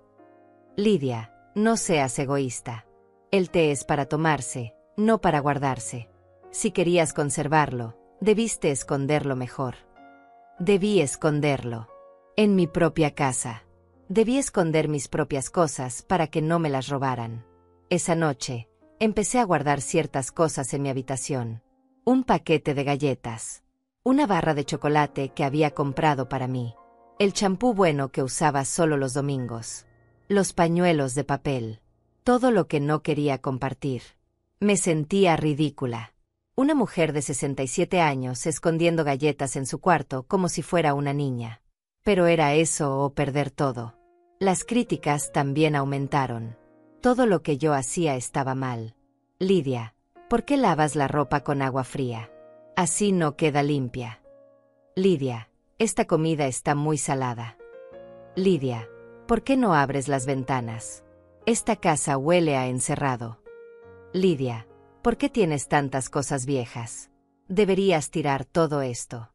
Lidia, no seas egoísta. El té es para tomarse, no para guardarse. Si querías conservarlo, debiste esconderlo mejor. Debí esconderlo. En mi propia casa. Debí esconder mis propias cosas para que no me las robaran. Esa noche, empecé a guardar ciertas cosas en mi habitación. Un paquete de galletas. Una barra de chocolate que había comprado para mí. El champú bueno que usaba solo los domingos. Los pañuelos de papel. Todo lo que no quería compartir. Me sentía ridícula. Una mujer de 67 años escondiendo galletas en su cuarto como si fuera una niña. Pero era eso o perder todo. Las críticas también aumentaron. Todo lo que yo hacía estaba mal. Lidia, ¿por qué lavas la ropa con agua fría? Así no queda limpia. Lidia, esta comida está muy salada. Lidia, ¿por qué no abres las ventanas? Esta casa huele a encerrado. Lidia, ¿por qué tienes tantas cosas viejas? Deberías tirar todo esto.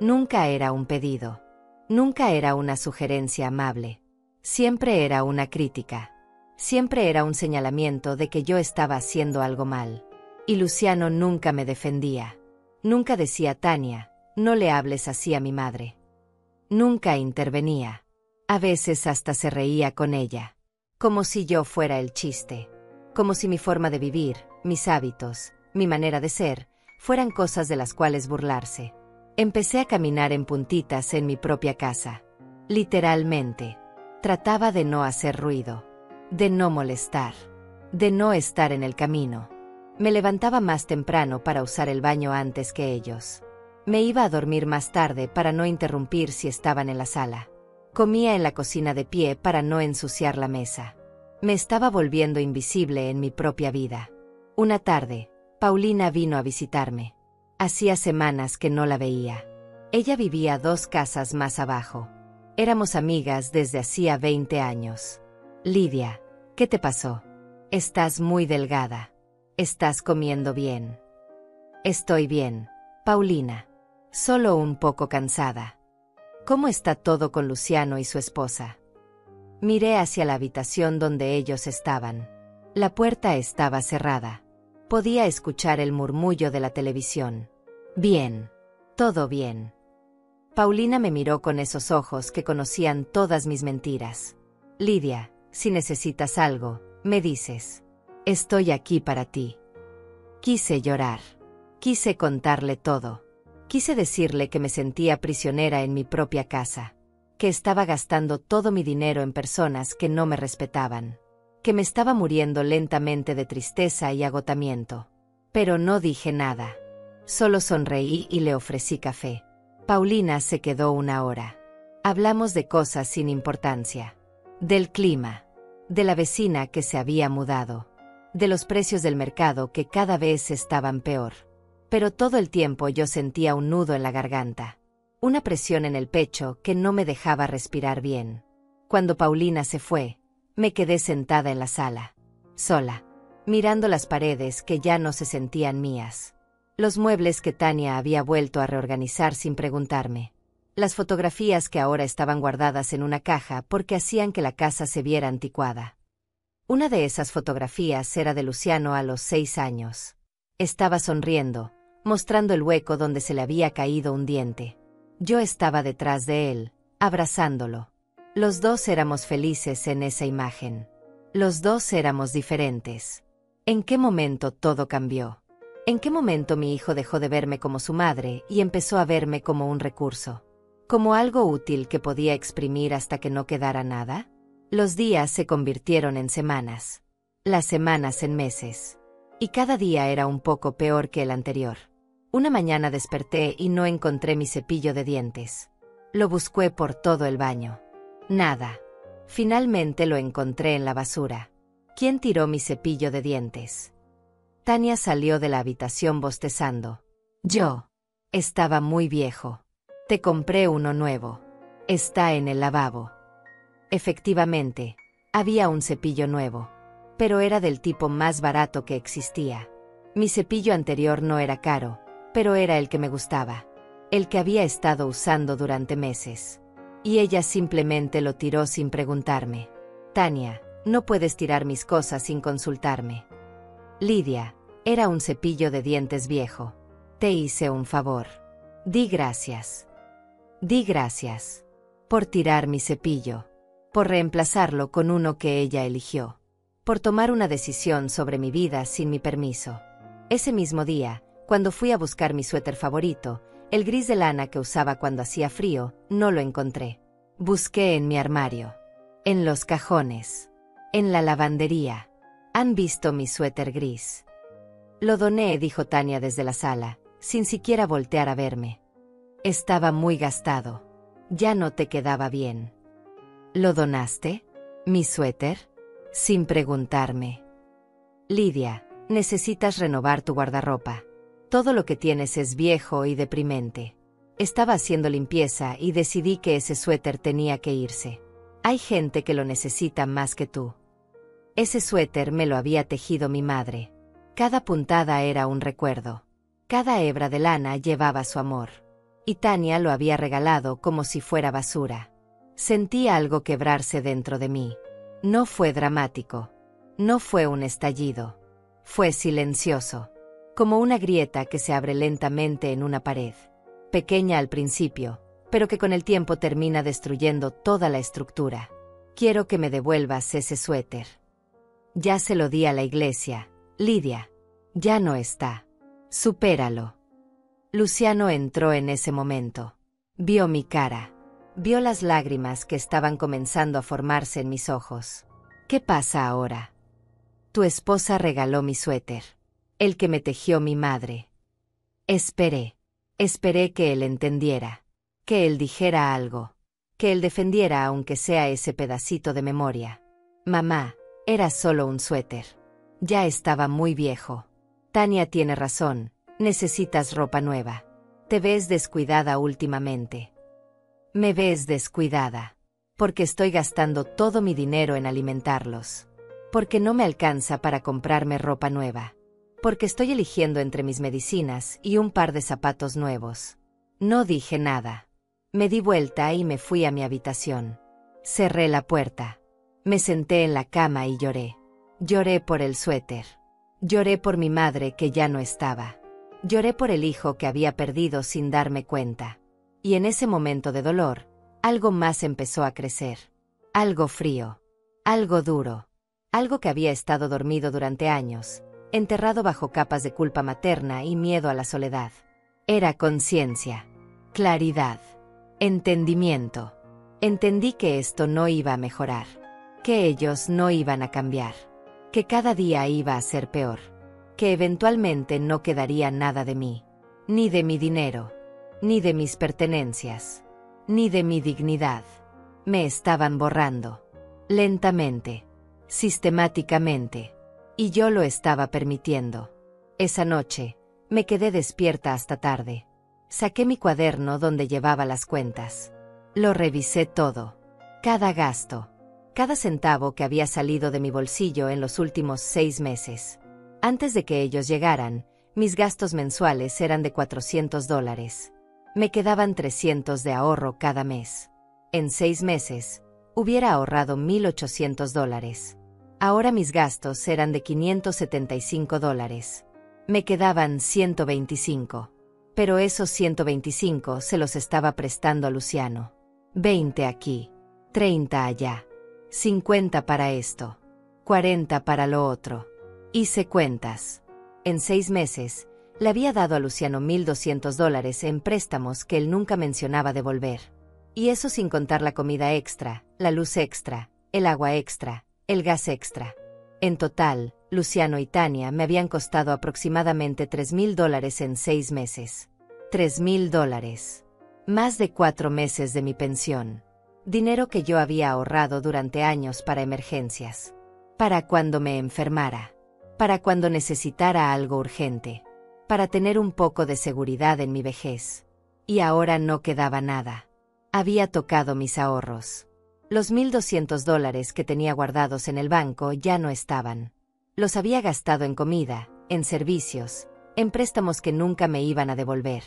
Nunca era un pedido. Nunca era una sugerencia amable. Siempre era una crítica. Siempre era un señalamiento de que yo estaba haciendo algo mal. Y Luciano nunca me defendía. Nunca decía: Tania, no le hables así a mi madre. Nunca intervenía. A veces hasta se reía con ella. Como si yo fuera el chiste. Como si mi forma de vivir, mis hábitos, mi manera de ser, fueran cosas de las cuales burlarse. Empecé a caminar en puntitas en mi propia casa. Literalmente. Trataba de no hacer ruido. De no molestar. De no estar en el camino. Me levantaba más temprano para usar el baño antes que ellos. Me iba a dormir más tarde para no interrumpir si estaban en la sala. Comía en la cocina de pie para no ensuciar la mesa. Me estaba volviendo invisible en mi propia vida. Una tarde, Paulina vino a visitarme. Hacía semanas que no la veía. Ella vivía 2 casas más abajo. Éramos amigas desde hacía 20 años. Lidia, ¿qué te pasó? Estás muy delgada. ¿Estás comiendo bien? Estoy bien, Paulina. Solo un poco cansada. ¿Cómo está todo con Luciano y su esposa? Miré hacia la habitación donde ellos estaban. La puerta estaba cerrada. Podía escuchar el murmullo de la televisión. Bien. Todo bien. Paulina me miró con esos ojos que conocían todas mis mentiras. Lidia, si necesitas algo, me dices. Estoy aquí para ti. Quise llorar. Quise contarle todo. Quise decirle que me sentía prisionera en mi propia casa. que estaba gastando todo mi dinero en personas que no me respetaban, que me estaba muriendo lentamente de tristeza y agotamiento. Pero no dije nada. Solo sonreí y le ofrecí café. Paulina se quedó 1 hora. Hablamos de cosas sin importancia. Del clima. De la vecina que se había mudado. De los precios del mercado que cada vez estaban peor. Pero todo el tiempo yo sentía un nudo en la garganta. Una presión en el pecho que no me dejaba respirar bien. Cuando Paulina se fue, me quedé sentada en la sala. Sola. Mirando las paredes que ya no se sentían mías. Los muebles que Tania había vuelto a reorganizar sin preguntarme. Las fotografías que ahora estaban guardadas en una caja porque hacían que la casa se viera anticuada. Una de esas fotografías era de Luciano a los 6 años. Estaba sonriendo, mostrando el hueco donde se le había caído un diente. Yo estaba detrás de él, abrazándolo. Los dos éramos felices en esa imagen. Los dos éramos diferentes. ¿En qué momento todo cambió? ¿En qué momento mi hijo dejó de verme como su madre y empezó a verme como un recurso? ¿Como algo útil que podía exprimir hasta que no quedara nada? Los días se convirtieron en semanas. Las semanas en meses. Y cada día era un poco peor que el anterior. Una mañana desperté y no encontré mi cepillo de dientes. Lo busqué por todo el baño. Nada. Finalmente lo encontré en la basura. ¿Quién tiró mi cepillo de dientes? Tania salió de la habitación bostezando. Yo. Estaba muy viejo. Te compré uno nuevo. Está en el lavabo. Efectivamente, había un cepillo nuevo. Pero era del tipo más barato que existía. Mi cepillo anterior no era caro, pero era el que me gustaba. El que había estado usando durante meses. Y ella simplemente lo tiró sin preguntarme. Tania, no puedes tirar mis cosas sin consultarme. Lidia, era un cepillo de dientes viejo. Te hice un favor. Di gracias. Di gracias. Por tirar mi cepillo. Por reemplazarlo con uno que ella eligió. Por tomar una decisión sobre mi vida sin mi permiso. Ese mismo día, cuando fui a buscar mi suéter favorito, el gris de lana que usaba cuando hacía frío, no lo encontré. Busqué en mi armario. En los cajones. En la lavandería. ¿Han visto mi suéter gris? Lo doné, dijo Tania desde la sala, sin siquiera voltear a verme. Estaba muy gastado. Ya no te quedaba bien. ¿Lo donaste? ¿Mi suéter? Sin preguntarme. Lidia, necesitas renovar tu guardarropa. Todo lo que tienes es viejo y deprimente. Estaba haciendo limpieza y decidí que ese suéter tenía que irse. Hay gente que lo necesita más que tú. Ese suéter me lo había tejido mi madre. Cada puntada era un recuerdo. Cada hebra de lana llevaba su amor. Y Tania lo había regalado como si fuera basura. Sentí algo quebrarse dentro de mí. No fue dramático. No fue un estallido. Fue silencioso. Como una grieta que se abre lentamente en una pared. Pequeña al principio, pero que con el tiempo termina destruyendo toda la estructura. Quiero que me devuelvas ese suéter. Ya se lo di a la iglesia, Lidia. Ya no está. Supéralo. Luciano entró en ese momento. Vio mi cara. Vio las lágrimas que estaban comenzando a formarse en mis ojos. ¿Qué pasa ahora? Tu esposa regaló mi suéter. El que me tejió mi madre. Esperé. Esperé que él entendiera. Que él dijera algo. Que él defendiera aunque sea ese pedacito de memoria. Mamá, era solo un suéter. Ya estaba muy viejo. Tania tiene razón, necesitas ropa nueva. Te ves descuidada últimamente. Me ves descuidada. Porque estoy gastando todo mi dinero en alimentarlos. Porque no me alcanza para comprarme ropa nueva. Porque estoy eligiendo entre mis medicinas y un par de zapatos nuevos. No dije nada. Me di vuelta y me fui a mi habitación. Cerré la puerta. Me senté en la cama y lloré. Lloré por el suéter. Lloré por mi madre que ya no estaba. Lloré por el hijo que había perdido sin darme cuenta. Y en ese momento de dolor, algo más empezó a crecer. Algo frío. Algo duro. Algo que había estado dormido durante años, enterrado bajo capas de culpa materna y miedo a la soledad. Era conciencia. Claridad. Entendimiento. Entendí que esto no iba a mejorar, que ellos no iban a cambiar, que cada día iba a ser peor, que eventualmente no quedaría nada de mí, ni de mi dinero, ni de mis pertenencias, ni de mi dignidad. Me estaban borrando, lentamente, sistemáticamente, y yo lo estaba permitiendo. Esa noche, me quedé despierta hasta tarde. Saqué mi cuaderno donde llevaba las cuentas. Lo revisé todo. Cada gasto. Cada centavo que había salido de mi bolsillo en los últimos 6 meses. Antes de que ellos llegaran, mis gastos mensuales eran de $400. Me quedaban 300 de ahorro cada mes. En 6 meses, hubiera ahorrado $1,800. Ahora mis gastos eran de $575. Me quedaban 125. Pero esos 125 se los estaba prestando a Luciano. 20 aquí, 30 allá, 50 para esto, 40 para lo otro. Hice cuentas. En 6 meses, le había dado a Luciano $1,200 en préstamos que él nunca mencionaba devolver. Y eso sin contar la comida extra, la luz extra, el agua extra, el gas extra. En total, Luciano y Tania me habían costado aproximadamente $3,000 en 6 meses. $3,000. Más de 4 meses de mi pensión. Dinero que yo había ahorrado durante años para emergencias. Para cuando me enfermara. Para cuando necesitara algo urgente. Para tener un poco de seguridad en mi vejez. Y ahora no quedaba nada. Había tocado mis ahorros. Los $1,200 que tenía guardados en el banco ya no estaban. Los había gastado en comida, en servicios, en préstamos que nunca me iban a devolver.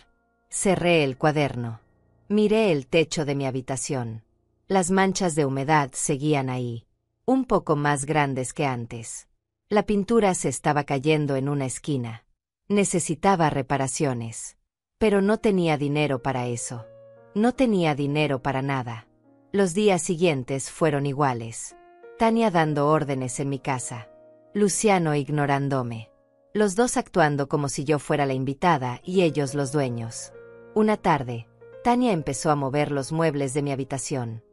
Cerré el cuaderno. Miré el techo de mi habitación. Las manchas de humedad seguían ahí, un poco más grandes que antes. La pintura se estaba cayendo en una esquina. Necesitaba reparaciones. Pero no tenía dinero para eso. No tenía dinero para nada. Los días siguientes fueron iguales. Tania dando órdenes en mi casa. Luciano ignorándome. Los dos actuando como si yo fuera la invitada y ellos los dueños. Una tarde, Tania empezó a mover los muebles de mi habitación.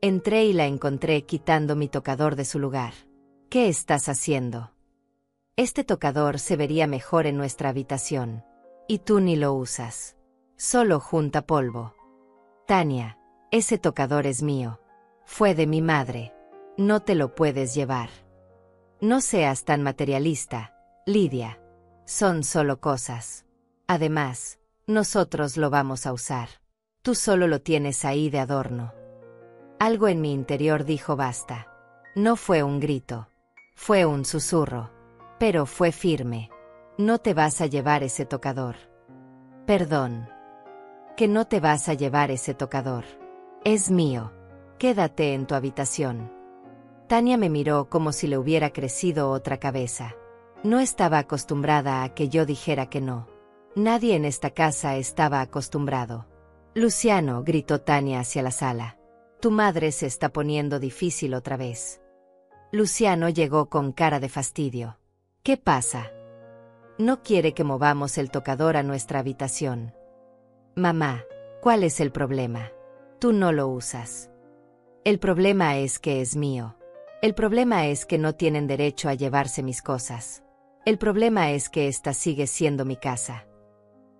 Entré y la encontré quitando mi tocador de su lugar. ¿Qué estás haciendo? Este tocador se vería mejor en nuestra habitación. Y tú ni lo usas. Solo junta polvo. Tania, ese tocador es mío. Fue de mi madre. No te lo puedes llevar. No seas tan materialista, Lidia. Son solo cosas. Además, nosotros lo vamos a usar. Tú solo lo tienes ahí de adorno. Algo en mi interior dijo basta. No fue un grito. Fue un susurro. Pero fue firme. No te vas a llevar ese tocador. Perdón. Que no te vas a llevar ese tocador. Es mío. Quédate en tu habitación. Tania me miró como si le hubiera crecido otra cabeza. No estaba acostumbrada a que yo dijera que no. Nadie en esta casa estaba acostumbrado. Luciano, gritó Tania hacia la sala. Tu madre se está poniendo difícil otra vez. Luciano llegó con cara de fastidio. ¿Qué pasa? No quiere que movamos el tocador a nuestra habitación. Mamá, ¿cuál es el problema? Tú no lo usas. El problema es que es mío. El problema es que no tienen derecho a llevarse mis cosas. El problema es que esta sigue siendo mi casa.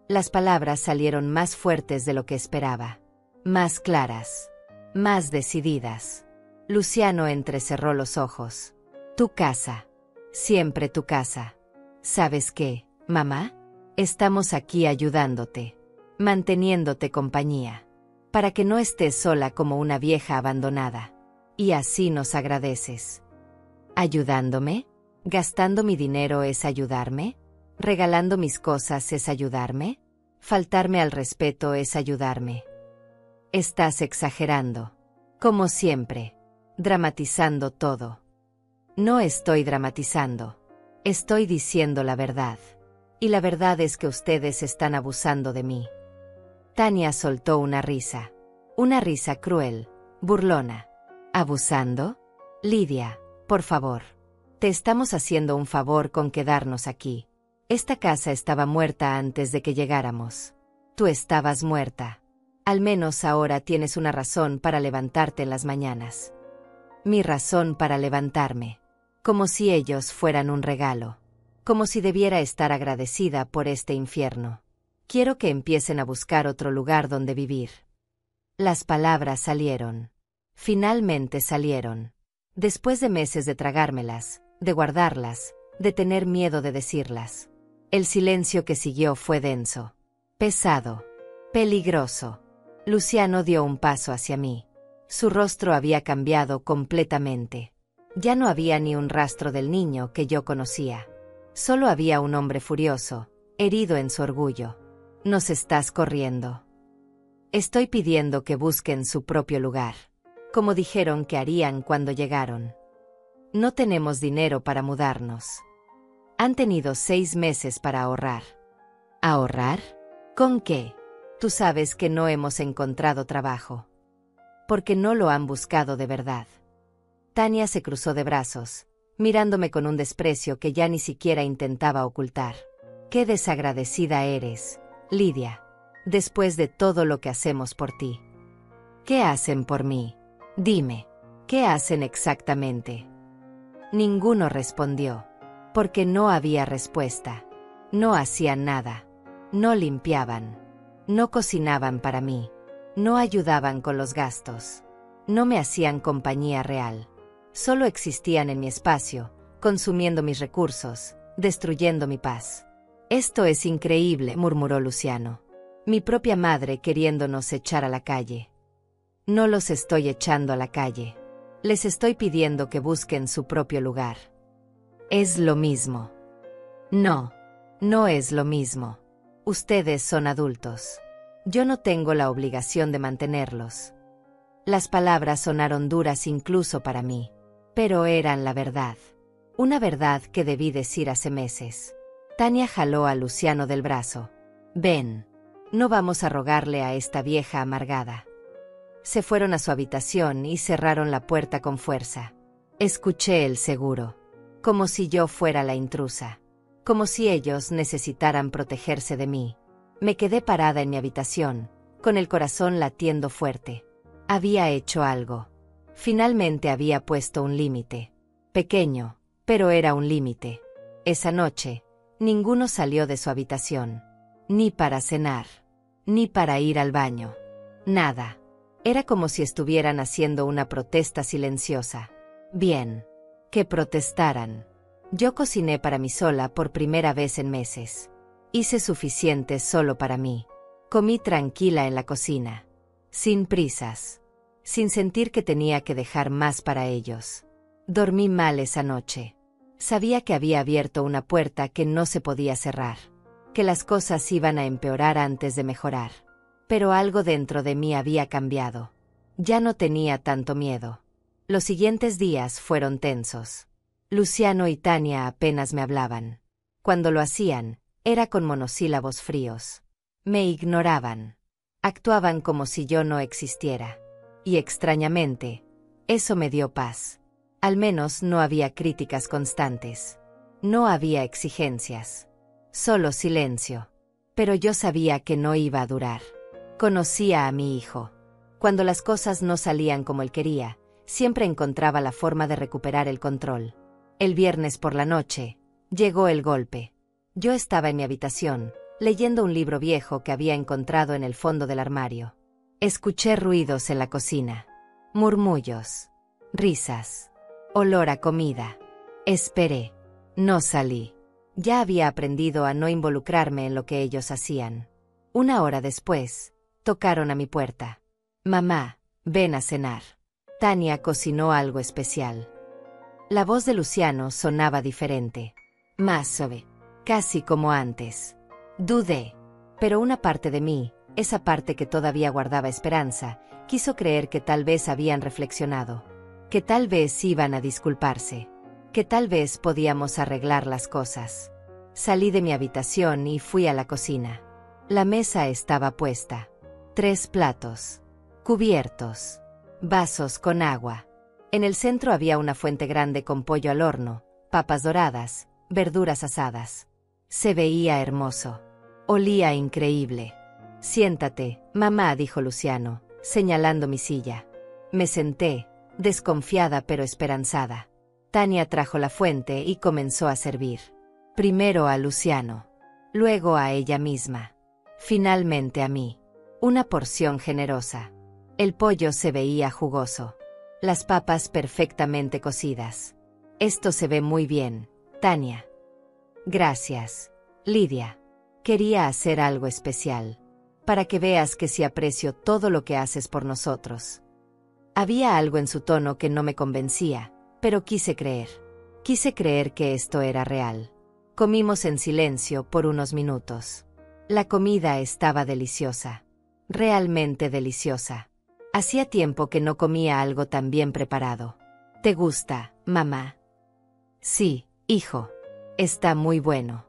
Las palabras salieron más fuertes de lo que esperaba. Más claras. Más decididas. Luciano entrecerró los ojos. Tu casa. Siempre tu casa. ¿Sabes qué, mamá? Estamos aquí ayudándote. Manteniéndote compañía. Para que no estés sola como una vieja abandonada. Y así nos agradeces. ¿Ayudándome? ¿Gastando mi dinero es ayudarme? ¿Regalando mis cosas es ayudarme? ¿Faltarme al respeto es ayudarme? Estás exagerando. Como siempre. Dramatizando todo. No estoy dramatizando. Estoy diciendo la verdad. Y la verdad es que ustedes están abusando de mí. Tania soltó una risa. Una risa cruel, burlona. ¿Abusando? Lidia, por favor. Te estamos haciendo un favor con quedarnos aquí. Esta casa estaba muerta antes de que llegáramos. Tú estabas muerta. Al menos ahora tienes una razón para levantarte en las mañanas. Mi razón para levantarme. Como si ellos fueran un regalo. Como si debiera estar agradecida por este infierno. Quiero que empiecen a buscar otro lugar donde vivir. Las palabras salieron. Finalmente salieron. Después de meses de tragármelas, de guardarlas, de tener miedo de decirlas. El silencio que siguió fue denso. Pesado. Peligroso. Luciano dio un paso hacia mí. Su rostro había cambiado completamente. Ya no había ni un rastro del niño que yo conocía. Solo había un hombre furioso, herido en su orgullo. Nos estás corriendo. Estoy pidiendo que busquen su propio lugar. Como dijeron que harían cuando llegaron. No tenemos dinero para mudarnos. Han tenido 6 meses para ahorrar. ¿Ahorrar? ¿Con qué? Tú sabes que no hemos encontrado trabajo. Porque no lo han buscado de verdad. Tania se cruzó de brazos, mirándome con un desprecio que ya ni siquiera intentaba ocultar. Qué desagradecida eres, Lidia, después de todo lo que hacemos por ti. ¿Qué hacen por mí? Dime, ¿qué hacen exactamente? Ninguno respondió, porque no había respuesta. No hacían nada. No limpiaban. No cocinaban para mí. No ayudaban con los gastos. No me hacían compañía real. Solo existían en mi espacio, consumiendo mis recursos, destruyendo mi paz. Esto es increíble, murmuró Luciano. Mi propia madre queriéndonos echar a la calle. No los estoy echando a la calle. Les estoy pidiendo que busquen su propio lugar. Es lo mismo. No, no es lo mismo. Ustedes son adultos. Yo no tengo la obligación de mantenerlos. Las palabras sonaron duras incluso para mí, pero eran la verdad. Una verdad que debí decir hace meses. Tania jaló a Luciano del brazo. Ven, no vamos a rogarle a esta vieja amargada. Se fueron a su habitación y cerraron la puerta con fuerza. Escuché el seguro, como si yo fuera la intrusa, como si ellos necesitaran protegerse de mí. Me quedé parada en mi habitación, con el corazón latiendo fuerte. Había hecho algo. Finalmente había puesto un límite. Pequeño, pero era un límite. Esa noche, ninguno salió de su habitación. Ni para cenar. Ni para ir al baño. Nada. Era como si estuvieran haciendo una protesta silenciosa. Bien. Que protestaran. Yo cociné para mí sola por primera vez en meses. Hice suficiente solo para mí. Comí tranquila en la cocina. Sin prisas. Sin sentir que tenía que dejar más para ellos. Dormí mal esa noche. Sabía que había abierto una puerta que no se podía cerrar. Que las cosas iban a empeorar antes de mejorar. Pero algo dentro de mí había cambiado. Ya no tenía tanto miedo. Los siguientes días fueron tensos. Luciano y Tania apenas me hablaban. Cuando lo hacían, era con monosílabos fríos. Me ignoraban. Actuaban como si yo no existiera. Y extrañamente, eso me dio paz. Al menos no había críticas constantes. No había exigencias. Solo silencio. Pero yo sabía que no iba a durar. Conocía a mi hijo. Cuando las cosas no salían como él quería, siempre encontraba la forma de recuperar el control. El viernes por la noche, llegó el golpe. Yo estaba en mi habitación, leyendo un libro viejo que había encontrado en el fondo del armario. Escuché ruidos en la cocina. Murmullos. Risas. Olor a comida. Esperé. No salí. Ya había aprendido a no involucrarme en lo que ellos hacían. 1 hora después, tocaron a mi puerta. Mamá, ven a cenar. Tania cocinó algo especial. La voz de Luciano sonaba diferente. Más suave. Casi como antes. Dudé. Pero una parte de mí, esa parte que todavía guardaba esperanza, quiso creer que tal vez habían reflexionado. Que tal vez iban a disculparse. Que tal vez podíamos arreglar las cosas. Salí de mi habitación y fui a la cocina. La mesa estaba puesta. 3 platos. Cubiertos. Vasos con agua. En el centro había una fuente grande con pollo al horno, papas doradas, verduras asadas. Se veía hermoso. Olía increíble. Siéntate, mamá, dijo Luciano, señalando mi silla. Me senté, desconfiada pero esperanzada. Tania trajo la fuente y comenzó a servir. Primero a Luciano, luego a ella misma, finalmente a mí. Una porción generosa. El pollo se veía jugoso. Las papas perfectamente cocidas. Esto se ve muy bien, Tania. Gracias, Lidia. Quería hacer algo especial, para que veas que sí aprecio todo lo que haces por nosotros. Había algo en su tono que no me convencía, pero quise creer. Quise creer que esto era real. Comimos en silencio por unos minutos. La comida estaba deliciosa. Realmente deliciosa. Hacía tiempo que no comía algo tan bien preparado. ¿Te gusta, mamá? Sí, hijo. Está muy bueno.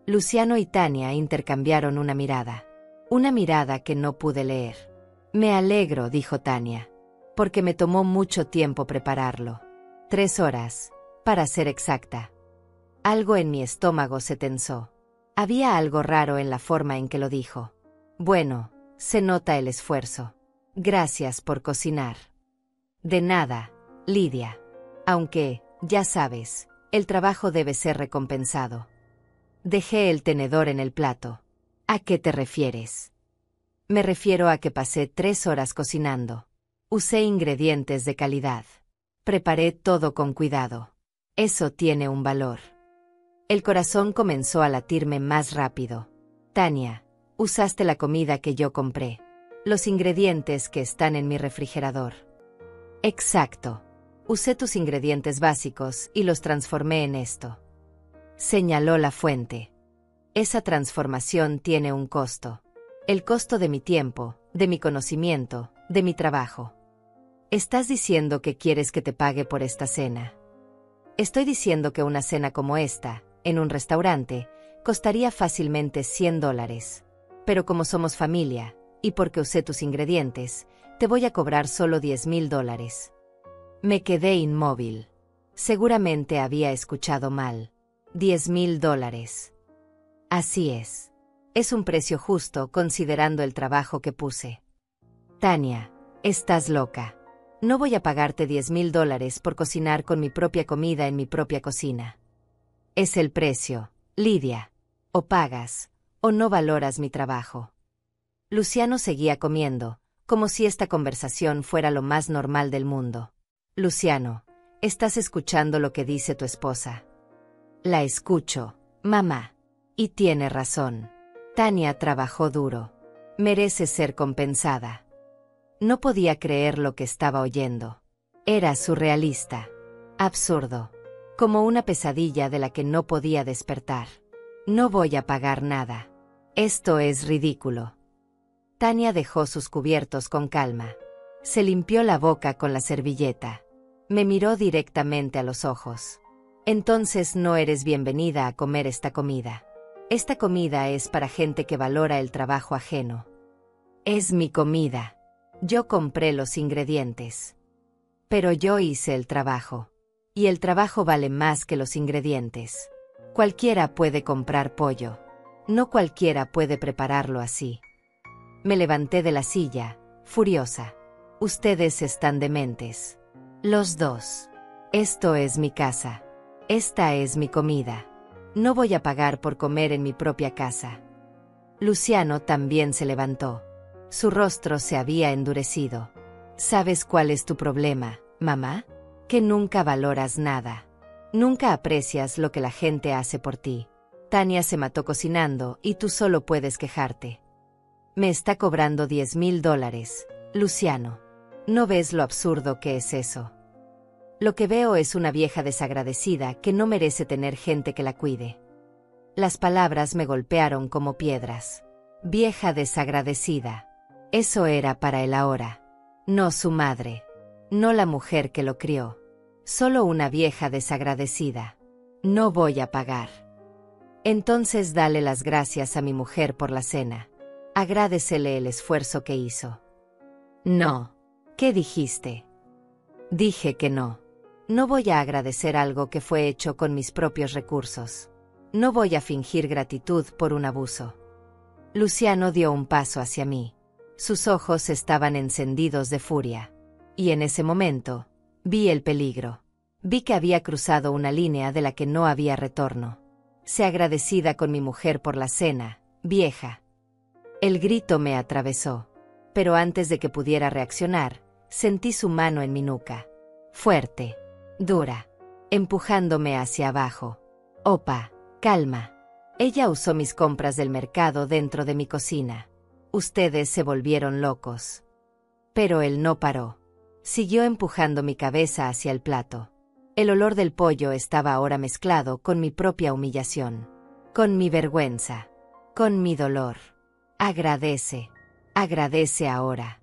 Luciano y Tania intercambiaron una mirada que no pude leer. Me alegro, dijo Tania, porque me tomó mucho tiempo prepararlo. 3 horas, para ser exacta. Algo en mi estómago se tensó. Había algo raro en la forma en que lo dijo. Bueno, se nota el esfuerzo. Gracias por cocinar. De nada, Lidia. Aunque, ya sabes, el trabajo debe ser recompensado. Dejé el tenedor en el plato. ¿A qué te refieres? Me refiero a que pasé 3 horas cocinando. Usé ingredientes de calidad. Preparé todo con cuidado. Eso tiene un valor. El corazón comenzó a latirme más rápido. Tania, usaste la comida que yo compré. Los ingredientes que están en mi refrigerador. Exacto. Usé tus ingredientes básicos y los transformé en esto. Señaló la fuente. Esa transformación tiene un costo. El costo de mi tiempo, de mi conocimiento, de mi trabajo. ¿Estás diciendo que quieres que te pague por esta cena? Estoy diciendo que una cena como esta, en un restaurante, costaría fácilmente $100. Pero como somos familia, y porque usé tus ingredientes, te voy a cobrar solo $10,000. Me quedé inmóvil. Seguramente había escuchado mal. $10,000. Así es. Es un precio justo considerando el trabajo que puse. Tania, estás loca. No voy a pagarte $10,000 por cocinar con mi propia comida en mi propia cocina. Es el precio, Lidia. O pagas, o no valoras mi trabajo. Luciano seguía comiendo, como si esta conversación fuera lo más normal del mundo. Luciano, ¿estás escuchando lo que dice tu esposa? La escucho, mamá. Y tiene razón. Tania trabajó duro. Merece ser compensada. No podía creer lo que estaba oyendo. Era surrealista. Absurdo. Como una pesadilla de la que no podía despertar. No voy a pagar nada. Esto es ridículo. Tania dejó sus cubiertos con calma. Se limpió la boca con la servilleta. Me miró directamente a los ojos. Entonces no eres bienvenida a comer esta comida. Esta comida es para gente que valora el trabajo ajeno. Es mi comida. Yo compré los ingredientes. Pero yo hice el trabajo. Y el trabajo vale más que los ingredientes. Cualquiera puede comprar pollo. No cualquiera puede prepararlo así. Me levanté de la silla, furiosa. Ustedes están dementes. Los dos. Esto es mi casa. Esta es mi comida. No voy a pagar por comer en mi propia casa. Luciano también se levantó. Su rostro se había endurecido. ¿Sabes cuál es tu problema, mamá? Que nunca valoras nada. Nunca aprecias lo que la gente hace por ti. Tania se mató cocinando y tú solo puedes quejarte. Me está cobrando $10,000, Luciano. ¿No ves lo absurdo que es eso? Lo que veo es una vieja desagradecida que no merece tener gente que la cuide. Las palabras me golpearon como piedras. Vieja desagradecida. Eso era para él ahora. No su madre. No la mujer que lo crió. Solo una vieja desagradecida. No voy a pagar. Entonces dale las gracias a mi mujer por la cena. Agradécele el esfuerzo que hizo. No. ¿Qué dijiste? Dije que no. No voy a agradecer algo que fue hecho con mis propios recursos. No voy a fingir gratitud por un abuso. Luciano dio un paso hacia mí. Sus ojos estaban encendidos de furia. Y en ese momento, vi el peligro. Vi que había cruzado una línea de la que no había retorno. Sé agradecida con mi mujer por la cena, vieja. El grito me atravesó. Pero antes de que pudiera reaccionar, sentí su mano en mi nuca. Fuerte, dura, empujándome hacia abajo. Opa, calma. Ella usó mis compras del mercado dentro de mi cocina. Ustedes se volvieron locos. Pero él no paró. Siguió empujando mi cabeza hacia el plato. El olor del pollo estaba ahora mezclado con mi propia humillación. Con mi vergüenza. Con mi dolor. Agradece. Agradece ahora.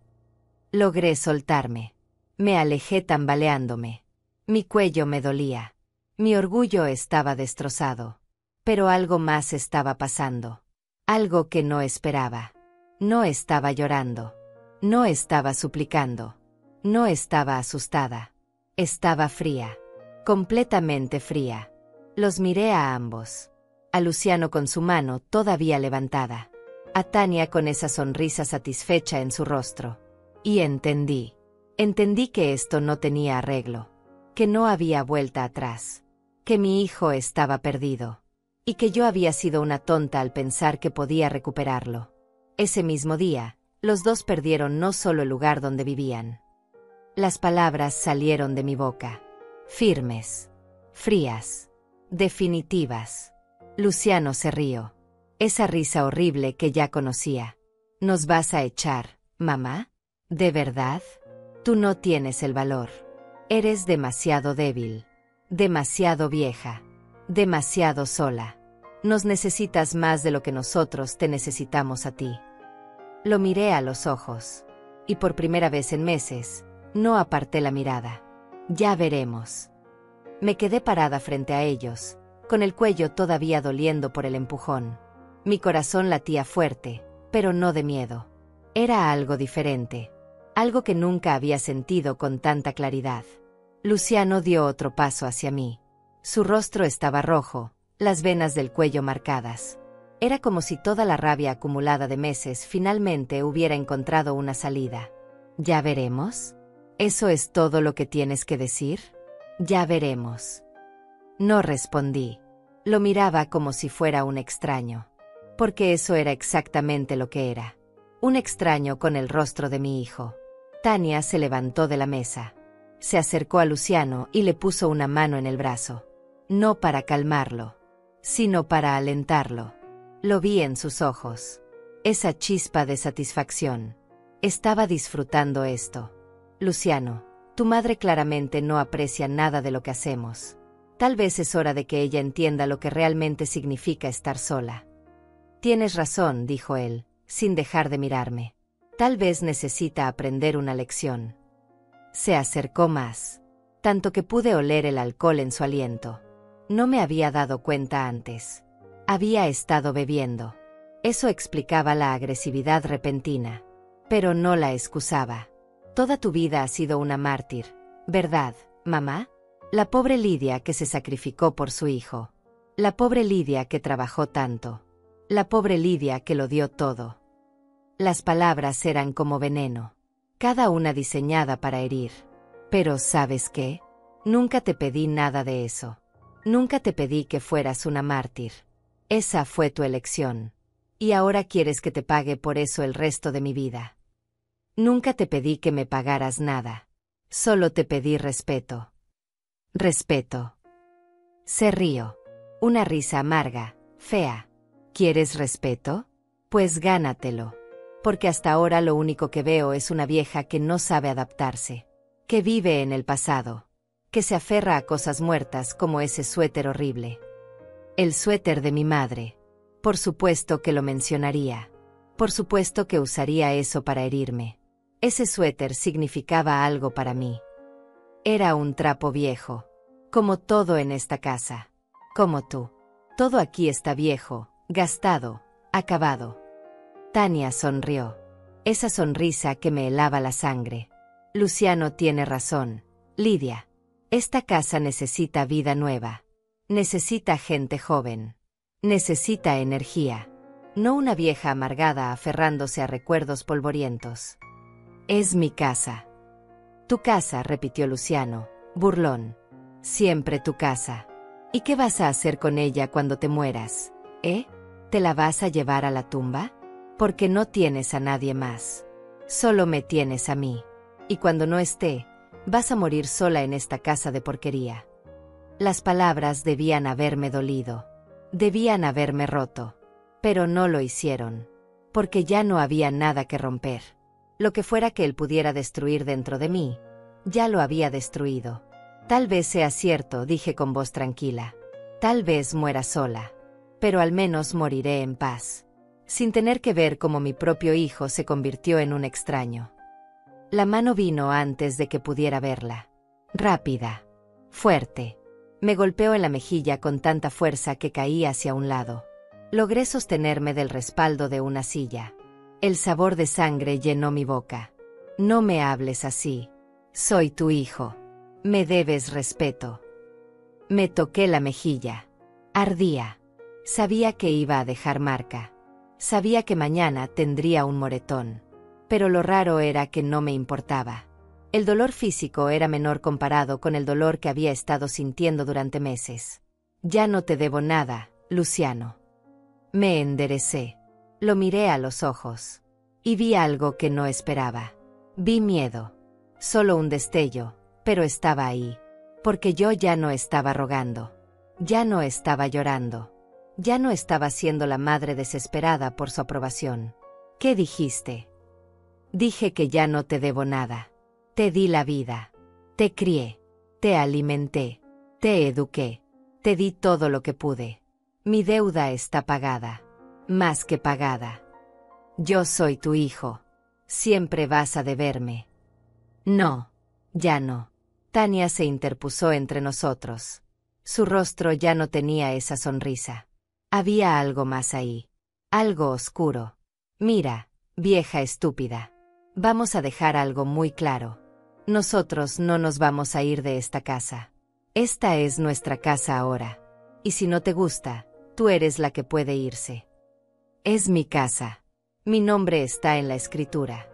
Logré soltarme. Me alejé tambaleándome. Mi cuello me dolía. Mi orgullo estaba destrozado. Pero algo más estaba pasando. Algo que no esperaba. No estaba llorando. No estaba suplicando. No estaba asustada. Estaba fría. Completamente fría. Los miré a ambos. A Luciano con su mano todavía levantada. A Tania con esa sonrisa satisfecha en su rostro. Y entendí. Entendí que esto no tenía arreglo. Que no había vuelta atrás. Que mi hijo estaba perdido. Y que yo había sido una tonta al pensar que podía recuperarlo. Ese mismo día, los dos perdieron no solo el lugar donde vivían. Las palabras salieron de mi boca. Firmes. Frías. Definitivas. Luciano se rió. Esa risa horrible que ya conocía. ¿Nos vas a echar, mamá? ¿De verdad? Tú no tienes el valor. Eres demasiado débil. Demasiado vieja. Demasiado sola. Nos necesitas más de lo que nosotros te necesitamos a ti. Lo miré a los ojos. Y por primera vez en meses, no aparté la mirada. Ya veremos. Me quedé parada frente a ellos, con el cuello todavía doliendo por el empujón. Mi corazón latía fuerte, pero no de miedo. Era algo diferente. Algo que nunca había sentido con tanta claridad. Luciano dio otro paso hacia mí. Su rostro estaba rojo, las venas del cuello marcadas. Era como si toda la rabia acumulada de meses finalmente hubiera encontrado una salida. ¿Ya veremos? ¿Eso es todo lo que tienes que decir? Ya veremos. No respondí. Lo miraba como si fuera un extraño. Porque eso era exactamente lo que era. Un extraño con el rostro de mi hijo. Tania se levantó de la mesa. Se acercó a Luciano y le puso una mano en el brazo. No para calmarlo, sino para alentarlo. Lo vi en sus ojos. Esa chispa de satisfacción. Estaba disfrutando esto. Luciano, tu madre claramente no aprecia nada de lo que hacemos. Tal vez es hora de que ella entienda lo que realmente significa estar sola. Tienes razón, dijo él, sin dejar de mirarme. Tal vez necesita aprender una lección. Se acercó más. Tanto que pude oler el alcohol en su aliento. No me había dado cuenta antes. Había estado bebiendo. Eso explicaba la agresividad repentina. Pero no la excusaba. Toda tu vida has sido una mártir, ¿verdad, mamá? La pobre Lidia que se sacrificó por su hijo. La pobre Lidia que trabajó tanto. La pobre Lidia que lo dio todo. Las palabras eran como veneno. Cada una diseñada para herir. Pero ¿sabes qué? Nunca te pedí nada de eso. Nunca te pedí que fueras una mártir. Esa fue tu elección. Y ahora quieres que te pague por eso el resto de mi vida. Nunca te pedí que me pagaras nada. Solo te pedí respeto. Respeto. Se rió. Una risa amarga, fea. ¿Quieres respeto? Pues gánatelo. Porque hasta ahora lo único que veo es una vieja que no sabe adaptarse. Que vive en el pasado. Que se aferra a cosas muertas como ese suéter horrible. El suéter de mi madre. Por supuesto que lo mencionaría. Por supuesto que usaría eso para herirme. Ese suéter significaba algo para mí. Era un trapo viejo. Como todo en esta casa. Como tú. Todo aquí está viejo, gastado, acabado. Tania sonrió. Esa sonrisa que me helaba la sangre. Luciano tiene razón, Lidia. Esta casa necesita vida nueva. Necesita gente joven. Necesita energía. no una vieja amargada aferrándose a recuerdos polvorientos. Es mi casa. Tu casa, repitió Luciano, burlón. Siempre tu casa. ¿Y qué vas a hacer con ella cuando te mueras? ¿Te la vas a llevar a la tumba? Porque no tienes a nadie más. Solo me tienes a mí. Y cuando no esté, vas a morir sola en esta casa de porquería. Las palabras debían haberme dolido. Debían haberme roto. Pero no lo hicieron. Porque ya no había nada que romper. Lo que fuera que él pudiera destruir dentro de mí, ya lo había destruido. Tal vez sea cierto, dije con voz tranquila. Tal vez muera sola. Pero al menos moriré en paz. Sin tener que ver cómo mi propio hijo se convirtió en un extraño. La mano vino antes de que pudiera verla. Rápida. Fuerte. Me golpeó en la mejilla con tanta fuerza que caí hacia un lado. Logré sostenerme del respaldo de una silla. El sabor de sangre llenó mi boca. No me hables así. Soy tu hijo. Me debes respeto. Me toqué la mejilla. Ardía. Sabía que iba a dejar marca. Sabía que mañana tendría un moretón. Pero lo raro era que no me importaba. El dolor físico era menor comparado con el dolor que había estado sintiendo durante meses. Ya no te debo nada, Luciano. Me enderecé. Lo miré a los ojos. Y vi algo que no esperaba. Vi miedo. Solo un destello, pero estaba ahí. Porque yo ya no estaba rogando. Ya no estaba llorando. Ya no estaba siendo la madre desesperada por su aprobación. ¿Qué dijiste? Dije que ya no te debo nada. Te di la vida. Te crié. Te alimenté. Te eduqué. Te di todo lo que pude. Mi deuda está pagada. Más que pagada. Yo soy tu hijo. Siempre vas a deberme. No. Ya no. Tania se interpuso entre nosotros. Su rostro ya no tenía esa sonrisa. Había algo más ahí. Algo oscuro. Mira, vieja estúpida. Vamos a dejar algo muy claro. Nosotros no nos vamos a ir de esta casa. Esta es nuestra casa ahora. Y si no te gusta, tú eres la que puede irse. Es mi casa. Mi nombre está en la escritura.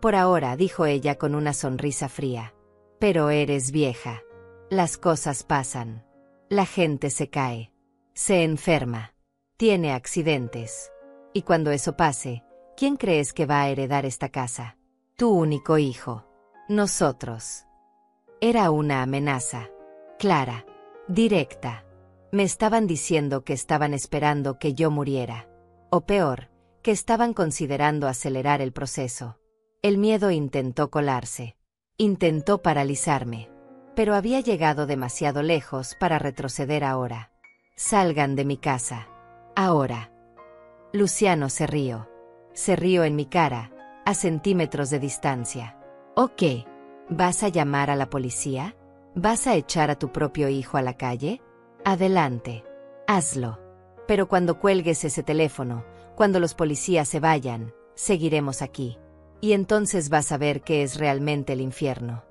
Por ahora, dijo ella con una sonrisa fría. Pero eres vieja. Las cosas pasan. La gente se cae. Se enferma. Tiene accidentes. Y cuando eso pase, ¿quién crees que va a heredar esta casa? Tu único hijo. Nosotros. Era una amenaza. Clara. Directa. Me estaban diciendo que estaban esperando que yo muriera. O peor, que estaban considerando acelerar el proceso. El miedo intentó colarse. Intentó paralizarme. Pero había llegado demasiado lejos para retroceder ahora. Salgan de mi casa. Ahora. Luciano se rió. Se rió en mi cara, a centímetros de distancia. ¿O qué? ¿Vas a llamar a la policía? ¿Vas a echar a tu propio hijo a la calle? Adelante. Hazlo. Pero cuando cuelgues ese teléfono, cuando los policías se vayan, seguiremos aquí. Y entonces vas a ver qué es realmente el infierno.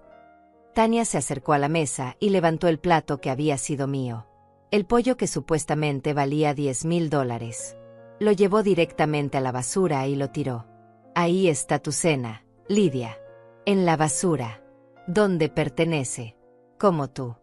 Tania se acercó a la mesa y levantó el plato que había sido mío. El pollo que supuestamente valía $10,000. Lo llevó directamente a la basura y lo tiró. Ahí está tu cena, Lidia. En la basura. Donde pertenece. Como tú.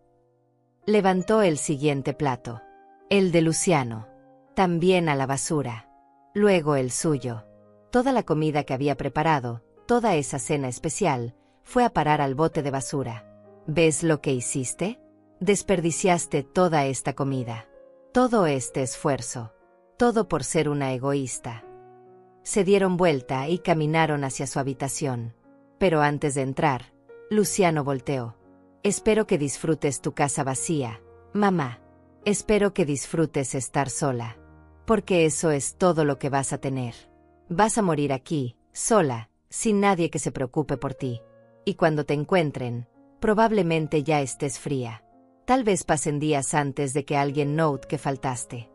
Levantó el siguiente plato. El de Luciano. También a la basura. Luego el suyo. Toda la comida que había preparado, toda esa cena especial, fue a parar al bote de basura. ¿Ves lo que hiciste? Desperdiciaste toda esta comida. Todo este esfuerzo. Todo por ser una egoísta. Se dieron vuelta y caminaron hacia su habitación. Pero antes de entrar, Luciano volteó. Espero que disfrutes tu casa vacía, mamá. Espero que disfrutes estar sola. Porque eso es todo lo que vas a tener. Vas a morir aquí, sola, sin nadie que se preocupe por ti. Y cuando te encuentren, probablemente ya estés fría. Tal vez pasen días antes de que alguien note que faltaste.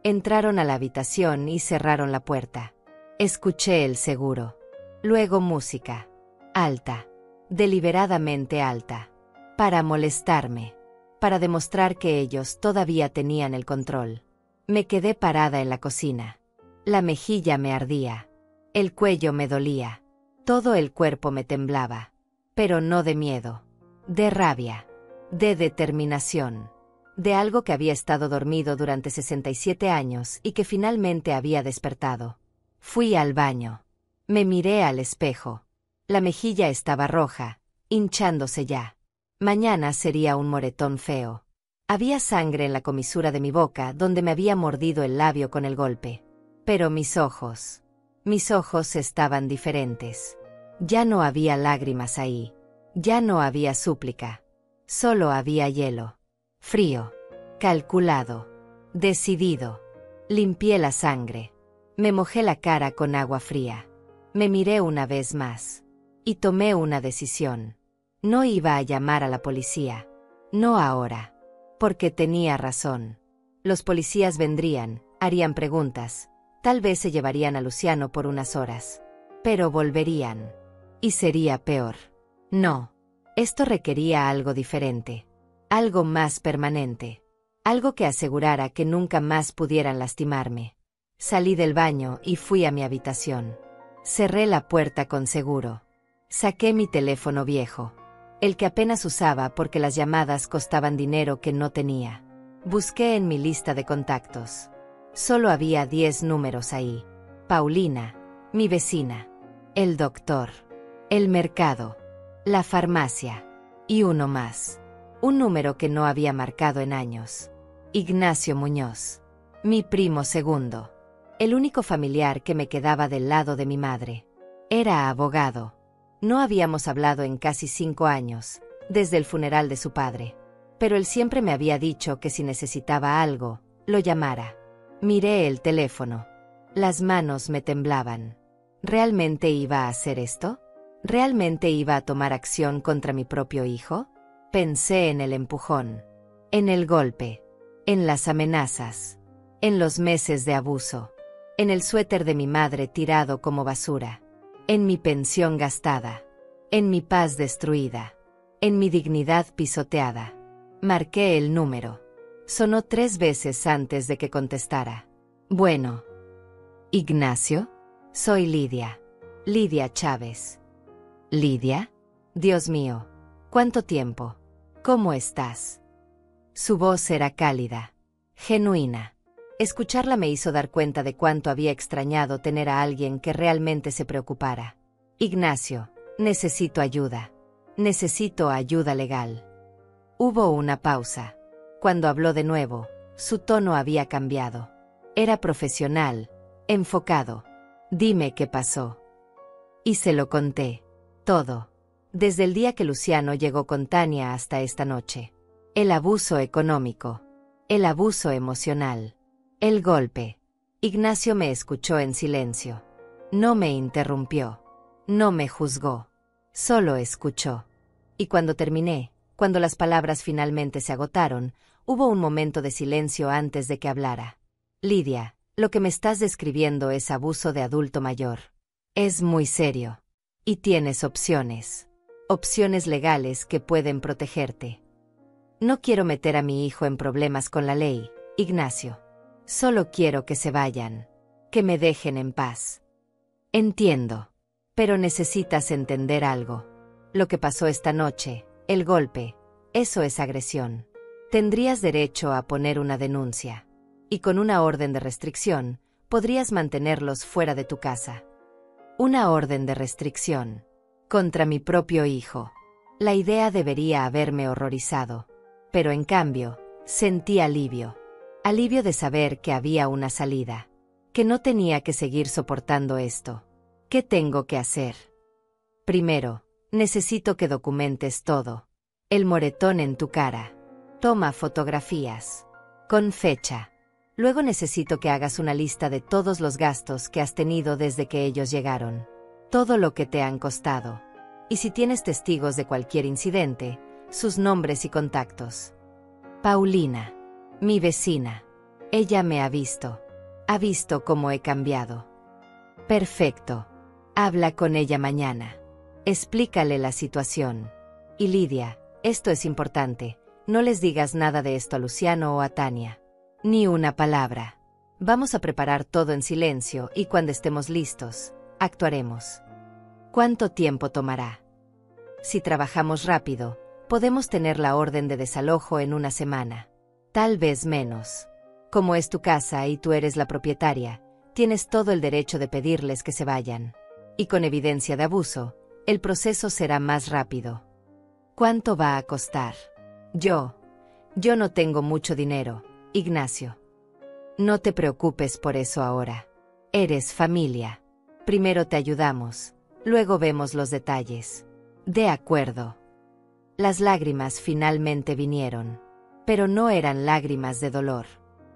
Entraron a la habitación y cerraron la puerta. Escuché el seguro. Luego música. Alta. Deliberadamente alta. Para molestarme. Para demostrar que ellos todavía tenían el control. Me quedé parada en la cocina. La mejilla me ardía. El cuello me dolía. Todo el cuerpo me temblaba. Pero no de miedo. De rabia. De determinación. De algo que había estado dormido durante 67 años y que finalmente había despertado. Fui al baño. Me miré al espejo. La mejilla estaba roja, hinchándose ya. Mañana sería un moretón feo. Había sangre en la comisura de mi boca donde me había mordido el labio con el golpe. Pero mis ojos estaban diferentes. Ya no había lágrimas ahí. Ya no había súplica. Solo había hielo. Frío. Calculado. Decidido. Limpié la sangre. Me mojé la cara con agua fría. Me miré una vez más. Y tomé una decisión. No iba a llamar a la policía. No ahora. Porque tenía razón. Los policías vendrían, harían preguntas. Tal vez se llevarían a Luciano por unas horas. Pero volverían. Y sería peor. No. Esto requería algo diferente. Algo más permanente. Algo que asegurara que nunca más pudieran lastimarme. Salí del baño y fui a mi habitación. Cerré la puerta con seguro. Saqué mi teléfono viejo. El que apenas usaba porque las llamadas costaban dinero que no tenía. Busqué en mi lista de contactos. Solo había 10 números ahí. Paulina, mi vecina, el doctor, el mercado, la farmacia, y uno más. Un número que no había marcado en años. Ignacio Muñoz, mi primo segundo. El único familiar que me quedaba del lado de mi madre. Era abogado. No habíamos hablado en casi 5 años, desde el funeral de su padre. Pero él siempre me había dicho que si necesitaba algo, lo llamara. Miré el teléfono. Las manos me temblaban. ¿Realmente iba a hacer esto? ¿Realmente iba a tomar acción contra mi propio hijo? Pensé en el empujón. En el golpe. En las amenazas. En los meses de abuso. En el suéter de mi madre tirado como basura. En mi pensión gastada. En mi paz destruida. En mi dignidad pisoteada. Marqué el número. Sonó 3 veces antes de que contestara. Bueno. ¿Ignacio? Soy Lidia. Lidia Chávez. ¿Lidia? Dios mío. ¿Cuánto tiempo? ¿Cómo estás? Su voz era cálida. Genuina. Escucharla me hizo dar cuenta de cuánto había extrañado tener a alguien que realmente se preocupara. Ignacio, necesito ayuda. Necesito ayuda legal. Hubo una pausa. Cuando habló de nuevo, su tono había cambiado. Era profesional, enfocado. Dime qué pasó. Y se lo conté. Todo. Desde el día que Luciano llegó con Tania hasta esta noche. El abuso económico. El abuso emocional. El golpe. Ignacio me escuchó en silencio. No me interrumpió. No me juzgó. Solo escuchó. Y cuando terminé, cuando las palabras finalmente se agotaron, hubo un momento de silencio antes de que hablara. Lidia, lo que me estás describiendo es abuso de adulto mayor. Es muy serio. Y tienes opciones. Opciones legales que pueden protegerte. No quiero meter a mi hijo en problemas con la ley, Ignacio. Solo quiero que se vayan. Que me dejen en paz. Entiendo. Pero necesitas entender algo. Lo que pasó esta noche, el golpe, eso es agresión. Tendrías derecho a poner una denuncia. Y con una orden de restricción, podrías mantenerlos fuera de tu casa. Una orden de restricción. Contra mi propio hijo. La idea debería haberme horrorizado. Pero en cambio, sentí alivio. Alivio de saber que había una salida. Que no tenía que seguir soportando esto. ¿Qué tengo que hacer? Primero, necesito que documentes todo. El moretón en tu cara. Toma fotografías. Con fecha. Luego necesito que hagas una lista de todos los gastos que has tenido desde que ellos llegaron. Todo lo que te han costado. Y si tienes testigos de cualquier incidente, sus nombres y contactos. Paulina. Mi vecina. Ella me ha visto. Ha visto cómo he cambiado. Perfecto. Habla con ella mañana. Explícale la situación. Y Lidia, esto es importante. No les digas nada de esto a Luciano o a Tania. Ni una palabra. Vamos a preparar todo en silencio y cuando estemos listos, actuaremos. ¿Cuánto tiempo tomará? Si trabajamos rápido, podemos tener la orden de desalojo en una semana. Tal vez menos. Como es tu casa y tú eres la propietaria, tienes todo el derecho de pedirles que se vayan. Y con evidencia de abuso, el proceso será más rápido. ¿Cuánto va a costar? Yo no tengo mucho dinero, Ignacio. No te preocupes por eso ahora. Eres familia. Primero te ayudamos, luego vemos los detalles. De acuerdo. Las lágrimas finalmente vinieron. Pero no eran lágrimas de dolor.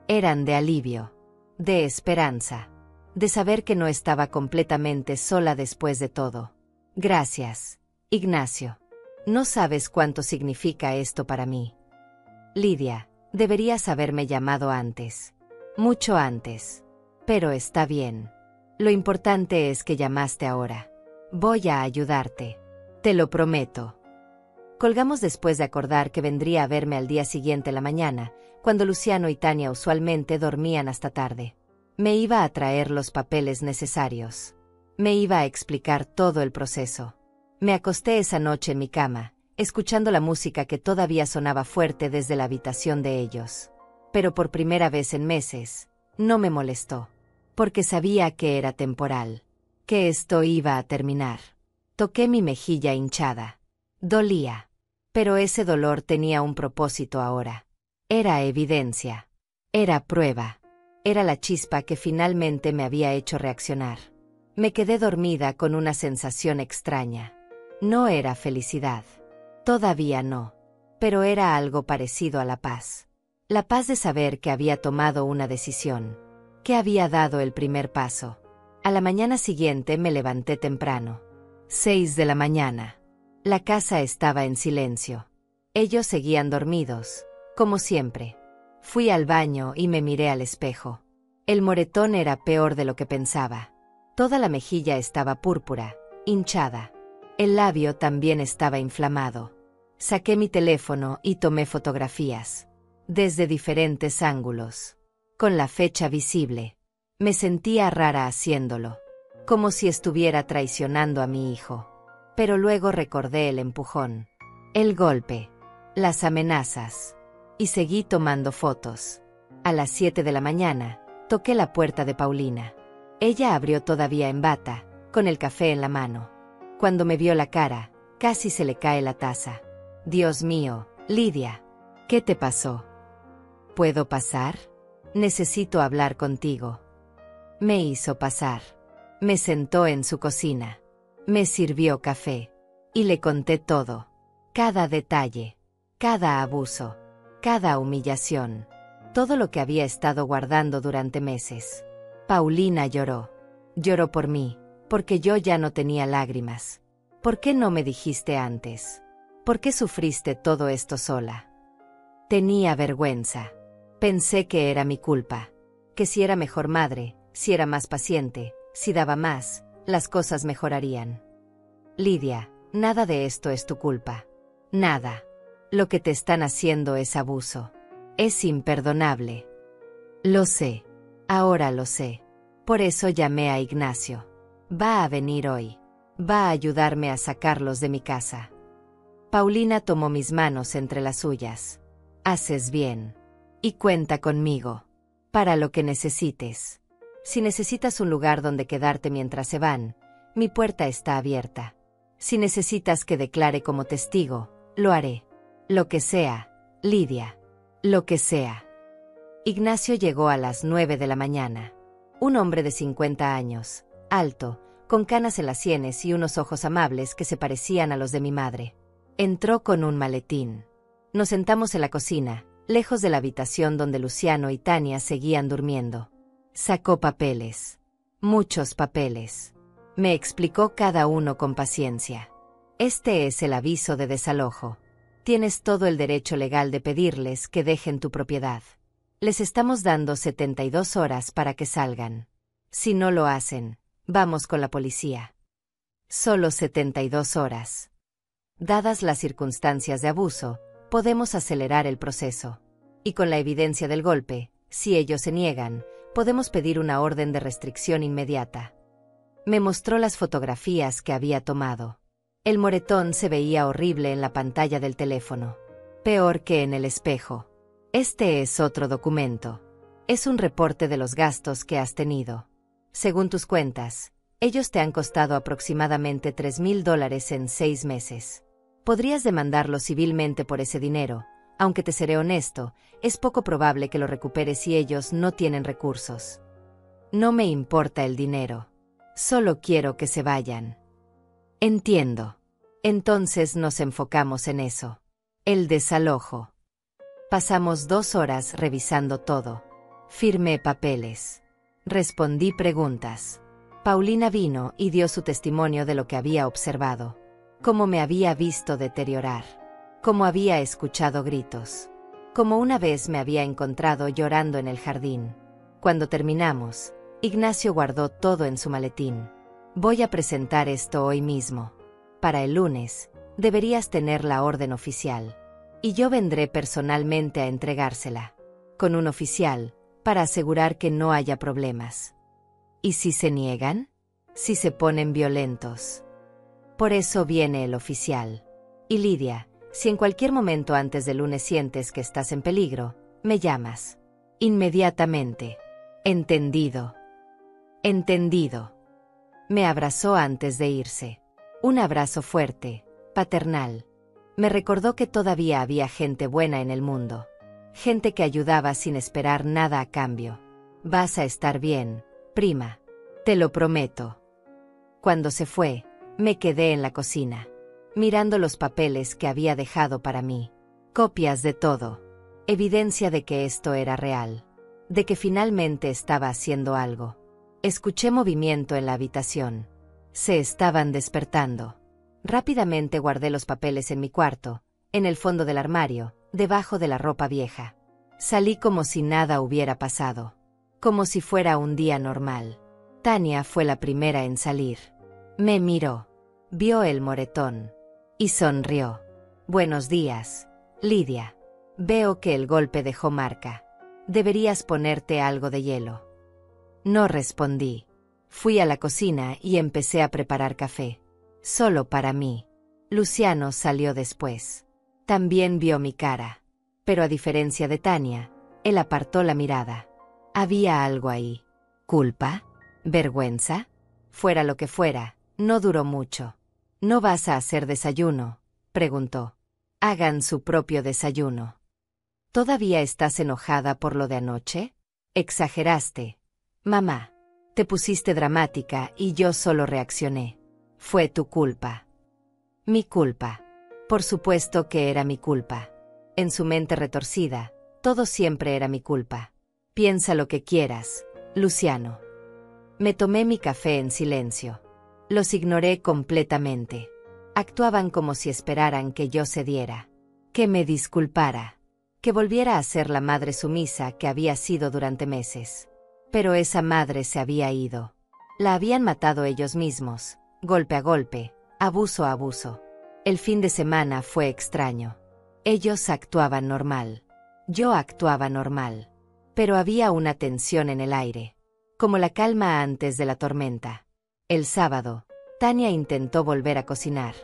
Eran de alivio, de esperanza, de saber que no estaba completamente sola después de todo. Gracias, Ignacio. No sabes cuánto significa esto para mí. Lidia, deberías haberme llamado antes. Mucho antes. Pero está bien. Lo importante es que llamaste ahora. Voy a ayudarte. Te lo prometo. Colgamos después de acordar que vendría a verme al día siguiente la mañana, cuando Luciano y Tania usualmente dormían hasta tarde. Me iba a traer los papeles necesarios. Me iba a explicar todo el proceso. Me acosté esa noche en mi cama, escuchando la música que todavía sonaba fuerte desde la habitación de ellos. Pero por primera vez en meses, no me molestó. Porque sabía que era temporal. Que esto iba a terminar. Toqué mi mejilla hinchada. Dolía. Pero ese dolor tenía un propósito ahora. Era evidencia. Era prueba. Era la chispa que finalmente me había hecho reaccionar. Me quedé dormida con una sensación extraña. No era felicidad. Todavía no. Pero era algo parecido a la paz. La paz de saber que había tomado una decisión. Que había dado el primer paso. A la mañana siguiente me levanté temprano. 6 de la mañana. La casa estaba en silencio. Ellos seguían dormidos, como siempre. Fui al baño y me miré al espejo. El moretón era peor de lo que pensaba. Toda la mejilla estaba púrpura, hinchada. El labio también estaba inflamado. Saqué mi teléfono y tomé fotografías. Desde diferentes ángulos. Con la fecha visible. Me sentía rara haciéndolo. Como si estuviera traicionando a mi hijo. Pero luego recordé el empujón, el golpe, las amenazas, y seguí tomando fotos. A las 7 de la mañana, toqué la puerta de Paulina. Ella abrió todavía en bata, con el café en la mano. Cuando me vio la cara, casi se le cae la taza. Dios mío, Lidia, ¿qué te pasó? ¿Puedo pasar? Necesito hablar contigo. Me hizo pasar. Me sentó en su cocina. Me sirvió café. Y le conté todo. Cada detalle. Cada abuso. Cada humillación. Todo lo que había estado guardando durante meses. Paulina lloró. Lloró por mí, porque yo ya no tenía lágrimas. ¿Por qué no me dijiste antes? ¿Por qué sufriste todo esto sola? Tenía vergüenza. Pensé que era mi culpa. Que si era mejor madre, si era más paciente, si daba más, las cosas mejorarían. Lidia, nada de esto es tu culpa. Nada. Lo que te están haciendo es abuso. Es imperdonable. Lo sé. Ahora lo sé. Por eso llamé a Ignacio. Va a venir hoy. Va a ayudarme a sacarlos de mi casa. Paulina tomó mis manos entre las suyas. Haces bien. Y cuenta conmigo. Para lo que necesites. Si necesitas un lugar donde quedarte mientras se van, mi puerta está abierta. Si necesitas que declare como testigo, lo haré. Lo que sea, Lidia. Lo que sea. Ignacio llegó a las 9 de la mañana. Un hombre de 50 años, alto, con canas en las sienes y unos ojos amables que se parecían a los de mi madre. Entró con un maletín. Nos sentamos en la cocina, lejos de la habitación donde Luciano y Tania seguían durmiendo. Sacó papeles. Muchos papeles. Me explicó cada uno con paciencia. Este es el aviso de desalojo. Tienes todo el derecho legal de pedirles que dejen tu propiedad. Les estamos dando 72 horas para que salgan. Si no lo hacen, vamos con la policía. Solo 72 horas. Dadas las circunstancias de abuso, podemos acelerar el proceso. Y con la evidencia del golpe, si ellos se niegan, podemos pedir una orden de restricción inmediata. Me mostró las fotografías que había tomado. El moretón se veía horrible en la pantalla del teléfono. Peor que en el espejo. Este es otro documento. Es un reporte de los gastos que has tenido. Según tus cuentas, ellos te han costado aproximadamente $3,000 en 6 meses. Podrías demandarlo civilmente por ese dinero, aunque te seré honesto, es poco probable que lo recuperes si ellos no tienen recursos. No me importa el dinero. Solo quiero que se vayan. Entiendo. Entonces nos enfocamos en eso. El desalojo. Pasamos 2 horas revisando todo. Firmé papeles. Respondí preguntas. Paulina vino y dio su testimonio de lo que había observado. Cómo me había visto deteriorar. Cómo había escuchado gritos. Cómo una vez me había encontrado llorando en el jardín. Cuando terminamos, Ignacio guardó todo en su maletín. Voy a presentar esto hoy mismo. Para el lunes, deberías tener la orden oficial. Y yo vendré personalmente a entregársela. Con un oficial, para asegurar que no haya problemas. ¿Y si se niegan? Si se ponen violentos. Por eso viene el oficial. Y Lidia, si en cualquier momento antes del lunes sientes que estás en peligro, me llamas. Inmediatamente. Entendido. Entendido. Me abrazó antes de irse. Un abrazo fuerte, paternal. Me recordó que todavía había gente buena en el mundo. Gente que ayudaba sin esperar nada a cambio. Vas a estar bien, prima. Te lo prometo. Cuando se fue, me quedé en la cocina, mirando los papeles que había dejado para mí. Copias de todo. Evidencia de que esto era real. De que finalmente estaba haciendo algo. Escuché movimiento en la habitación. Se estaban despertando. Rápidamente guardé los papeles en mi cuarto, en el fondo del armario, debajo de la ropa vieja. Salí como si nada hubiera pasado. Como si fuera un día normal. Tania fue la primera en salir. Me miró. Vio el moretón. Y sonrió. Buenos días, Lidia. Veo que el golpe dejó marca. Deberías ponerte algo de hielo. No respondí. Fui a la cocina y empecé a preparar café. Solo para mí. Luciano salió después. También vio mi cara. Pero a diferencia de Tania, él apartó la mirada. Había algo ahí. ¿Culpa? ¿Vergüenza? Fuera lo que fuera, no duró mucho. ¿No vas a hacer desayuno?, preguntó. Hagan su propio desayuno. ¿Todavía estás enojada por lo de anoche? Exageraste. Mamá. Te pusiste dramática y yo solo reaccioné. Fue tu culpa. Mi culpa. Por supuesto que era mi culpa. En su mente retorcida, todo siempre era mi culpa. Piensa lo que quieras, Luciano. Me tomé mi café en silencio. Los ignoré completamente. Actuaban como si esperaran que yo cediera. Que me disculpara. Que volviera a ser la madre sumisa que había sido durante meses. Pero esa madre se había ido. La habían matado ellos mismos. Golpe a golpe, abuso a abuso. El fin de semana fue extraño. Ellos actuaban normal. Yo actuaba normal. Pero había una tensión en el aire. Como la calma antes de la tormenta. El sábado, Tania intentó volver a cocinar.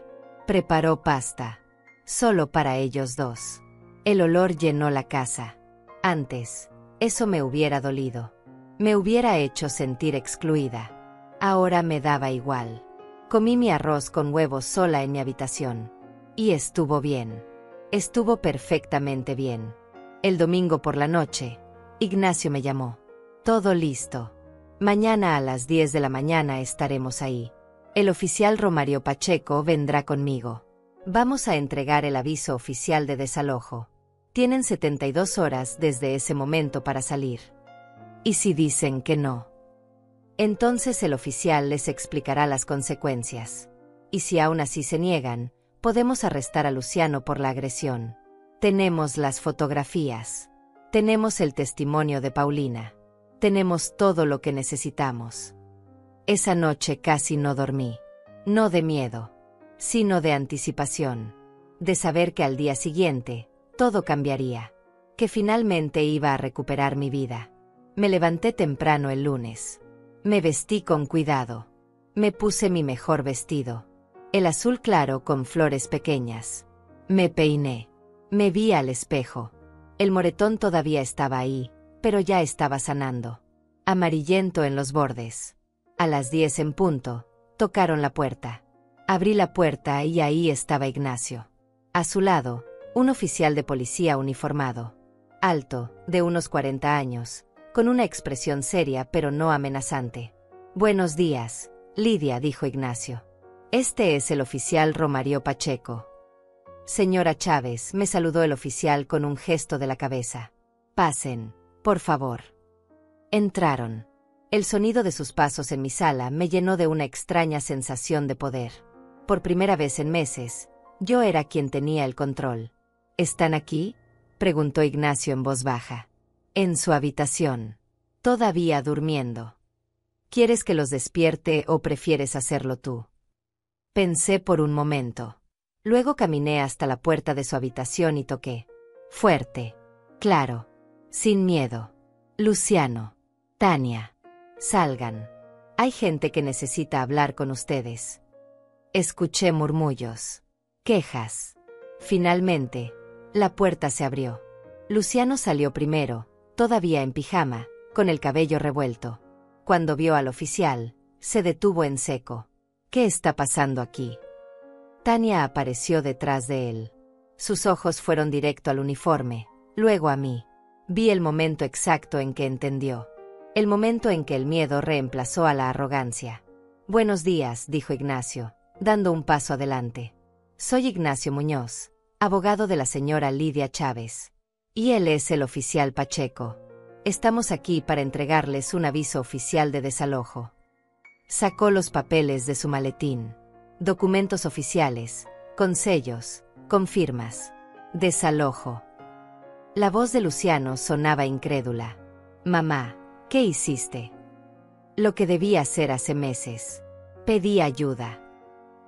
Preparó pasta. Solo para ellos dos. El olor llenó la casa. Antes, eso me hubiera dolido. Me hubiera hecho sentir excluida. Ahora me daba igual. Comí mi arroz con huevos sola en mi habitación. Y estuvo bien. Estuvo perfectamente bien. El domingo por la noche, Ignacio me llamó. Todo listo. Mañana a las 10 de la mañana estaremos ahí. El oficial Romario Pacheco vendrá conmigo. Vamos a entregar el aviso oficial de desalojo. Tienen 72 horas desde ese momento para salir. ¿Y si dicen que no? Entonces el oficial les explicará las consecuencias. Y si aún así se niegan, podemos arrestar a Luciano por la agresión. Tenemos las fotografías. Tenemos el testimonio de Paulina. Tenemos todo lo que necesitamos. Esa noche casi no dormí. No de miedo, sino de anticipación. De saber que al día siguiente, todo cambiaría. Que finalmente iba a recuperar mi vida. Me levanté temprano el lunes. Me vestí con cuidado. Me puse mi mejor vestido. El azul claro con flores pequeñas. Me peiné. Me vi al espejo. El moretón todavía estaba ahí, pero ya estaba sanando. Amarillento en los bordes. A las 10 en punto, tocaron la puerta. Abrí la puerta y ahí estaba Ignacio. A su lado, un oficial de policía uniformado. Alto, de unos 40 años, con una expresión seria pero no amenazante. «Buenos días, Lidia», dijo Ignacio. «Este es el oficial Romario Pacheco». «Señora Chávez», me saludó el oficial con un gesto de la cabeza. «Pasen, por favor». Entraron. El sonido de sus pasos en mi sala me llenó de una extraña sensación de poder. Por primera vez en meses, yo era quien tenía el control. «¿Están aquí?», preguntó Ignacio en voz baja. «En su habitación. Todavía durmiendo. ¿Quieres que los despierte o prefieres hacerlo tú?». Pensé por un momento. Luego caminé hasta la puerta de su habitación y toqué. Fuerte. Claro. Sin miedo. «Luciano. Tania. Salgan. Hay gente que necesita hablar con ustedes». Escuché murmullos. Quejas. Finalmente, la puerta se abrió. Luciano salió primero, todavía en pijama, con el cabello revuelto. Cuando vio al oficial, se detuvo en seco. «¿Qué está pasando aquí?». Tania apareció detrás de él. Sus ojos fueron directo al uniforme, luego a mí. Vi el momento exacto en que entendió. El momento en que el miedo reemplazó a la arrogancia. «Buenos días», dijo Ignacio, dando un paso adelante. «Soy Ignacio Muñoz, abogado de la señora Lidia Chávez. Y él es el oficial Pacheco. Estamos aquí para entregarles un aviso oficial de desalojo». Sacó los papeles de su maletín. Documentos oficiales, con sellos, con firmas. Desalojo. La voz de Luciano sonaba incrédula. «Mamá, ¿qué hiciste?». «Lo que debí hacer hace meses. Pedí ayuda.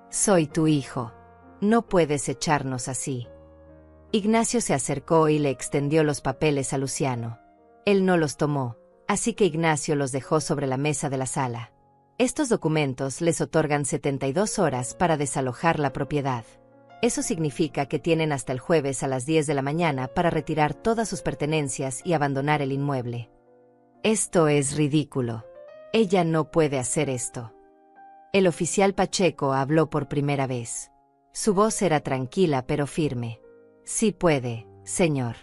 Soy tu hijo. No puedes echarnos así». Ignacio se acercó y le extendió los papeles a Luciano. Él no los tomó, así que Ignacio los dejó sobre la mesa de la sala. «Estos documentos les otorgan 72 horas para desalojar la propiedad. Eso significa que tienen hasta el jueves a las 10 de la mañana para retirar todas sus pertenencias y abandonar el inmueble». «Esto es ridículo. Ella no puede hacer esto». El oficial Pacheco habló por primera vez. Su voz era tranquila pero firme. «Sí puede, señor.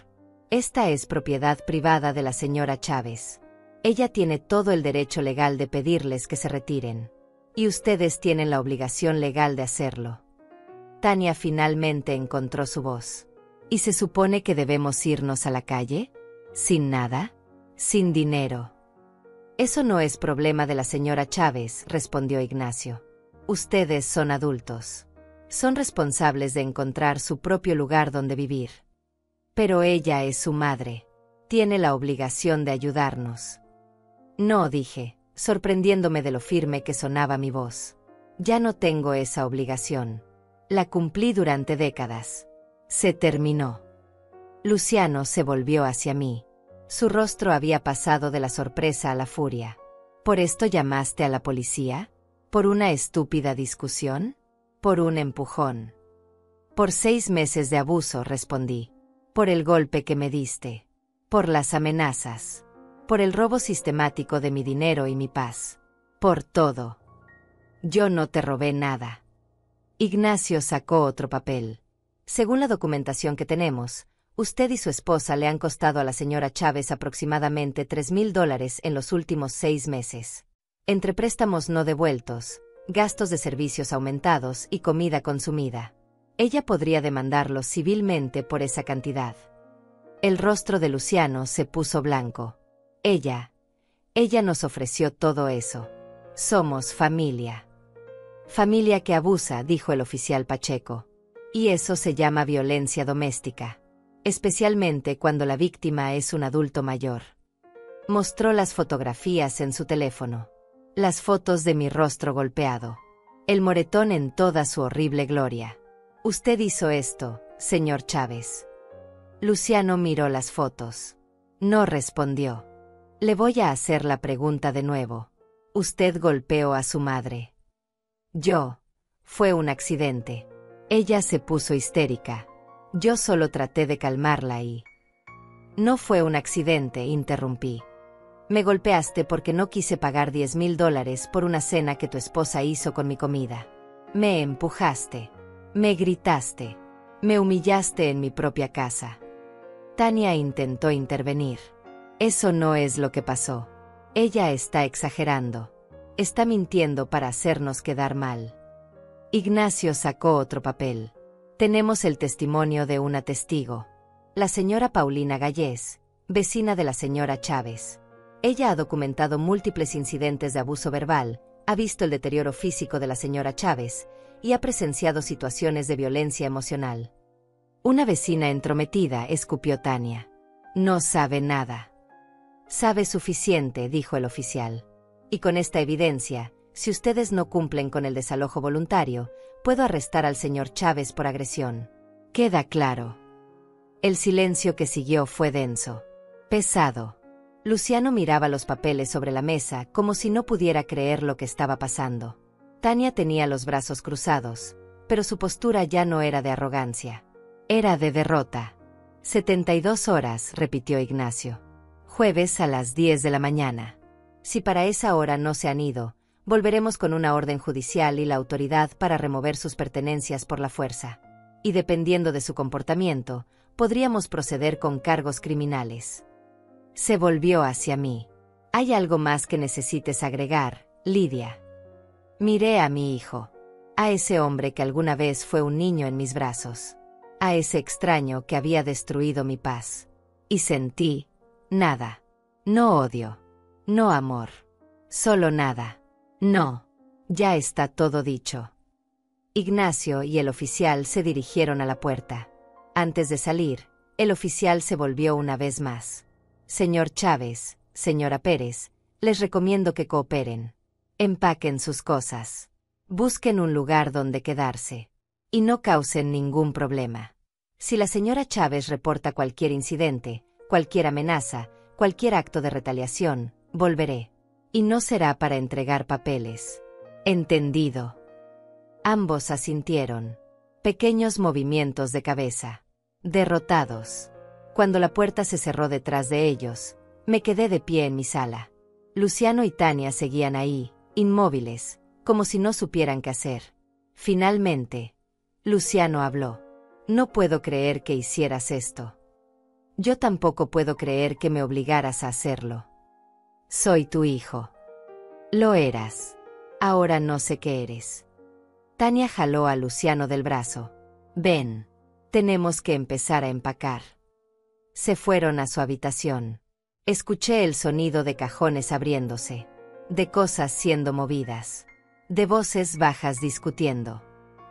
Esta es propiedad privada de la señora Chávez. Ella tiene todo el derecho legal de pedirles que se retiren. Y ustedes tienen la obligación legal de hacerlo». Tania finalmente encontró su voz. «¿Y se supone que debemos irnos a la calle? ¿Sin nada? ¿Sin dinero?». «Eso no es problema de la señora Chávez», respondió Ignacio. «Ustedes son adultos. Son responsables de encontrar su propio lugar donde vivir. Pero ella es su madre. Tiene la obligación de ayudarnos». «No», dije, sorprendiéndome de lo firme que sonaba mi voz. «Ya no tengo esa obligación. La cumplí durante décadas. Se terminó». Luciano se volvió hacia mí. Su rostro había pasado de la sorpresa a la furia. «¿Por esto llamaste a la policía? ¿Por una estúpida discusión? ¿Por un empujón?». «Por 6 meses de abuso», respondí. «Por el golpe que me diste. Por las amenazas. Por el robo sistemático de mi dinero y mi paz. Por todo. Yo no te robé nada». Ignacio sacó otro papel. «Según la documentación que tenemos, usted y su esposa le han costado a la señora Chávez aproximadamente $3,000 en los últimos 6 meses. Entre préstamos no devueltos, gastos de servicios aumentados y comida consumida. Ella podría demandarlo civilmente por esa cantidad». El rostro de Luciano se puso blanco. Ella nos ofreció todo eso. Somos familia». «Familia que abusa», dijo el oficial Pacheco. «Y eso se llama violencia doméstica. Especialmente cuando la víctima es un adulto mayor». Mostró las fotografías en su teléfono. Las fotos de mi rostro golpeado. El moretón en toda su horrible gloria. «Usted hizo esto, señor Chávez». Luciano miró las fotos. No respondió. Le voy a hacer la pregunta de nuevo. ¿Usted golpeó a su madre? Yo. Fue un accidente. Ella se puso histérica. Yo solo traté de calmarla y... No fue un accidente, interrumpí. Me golpeaste porque no quise pagar $10,000 por una cena que tu esposa hizo con mi comida. Me empujaste. Me gritaste. Me humillaste en mi propia casa. Tania intentó intervenir. Eso no es lo que pasó. Ella está exagerando. Está mintiendo para hacernos quedar mal. Ignacio sacó otro papel. Tenemos el testimonio de una testigo. La señora Paulina Gallés, vecina de la señora Chávez. Ella ha documentado múltiples incidentes de abuso verbal, ha visto el deterioro físico de la señora Chávez y ha presenciado situaciones de violencia emocional. Una vecina entrometida, escupió Tania. No sabe nada. Sabe suficiente, dijo el oficial. Y con esta evidencia, si ustedes no cumplen con el desalojo voluntario, puedo arrestar al señor Chávez por agresión. Queda claro. El silencio que siguió fue denso. Pesado. Luciano miraba los papeles sobre la mesa como si no pudiera creer lo que estaba pasando. Tania tenía los brazos cruzados, pero su postura ya no era de arrogancia. Era de derrota. 72 horas, repitió Ignacio. Jueves a las 10 de la mañana. Si para esa hora no se han ido, volveremos con una orden judicial y la autoridad para remover sus pertenencias por la fuerza. Y dependiendo de su comportamiento, podríamos proceder con cargos criminales. Se volvió hacia mí. ¿Hay algo más que necesites agregar, Lidia? Miré a mi hijo. A ese hombre que alguna vez fue un niño en mis brazos. A ese extraño que había destruido mi paz. Y sentí... nada. No odio. No amor. Solo nada. No. Ya está todo dicho. Ignacio y el oficial se dirigieron a la puerta. Antes de salir, el oficial se volvió una vez más. Señor Chávez, señora Pérez, les recomiendo que cooperen. Empaquen sus cosas. Busquen un lugar donde quedarse. Y no causen ningún problema. Si la señora Chávez reporta cualquier incidente, cualquier amenaza, cualquier acto de retaliación, volveré. Y no será para entregar papeles. Entendido. Ambos asintieron. Pequeños movimientos de cabeza. Derrotados. Cuando la puerta se cerró detrás de ellos, me quedé de pie en mi sala. Luciano y Tania seguían ahí, inmóviles, como si no supieran qué hacer. Finalmente, Luciano habló. No puedo creer que hicieras esto. Yo tampoco puedo creer que me obligaras a hacerlo. Soy tu hijo. Lo eras. Ahora no sé qué eres. Tania jaló a Luciano del brazo. Ven. Tenemos que empezar a empacar. Se fueron a su habitación. Escuché el sonido de cajones abriéndose, de cosas siendo movidas, de voces bajas discutiendo.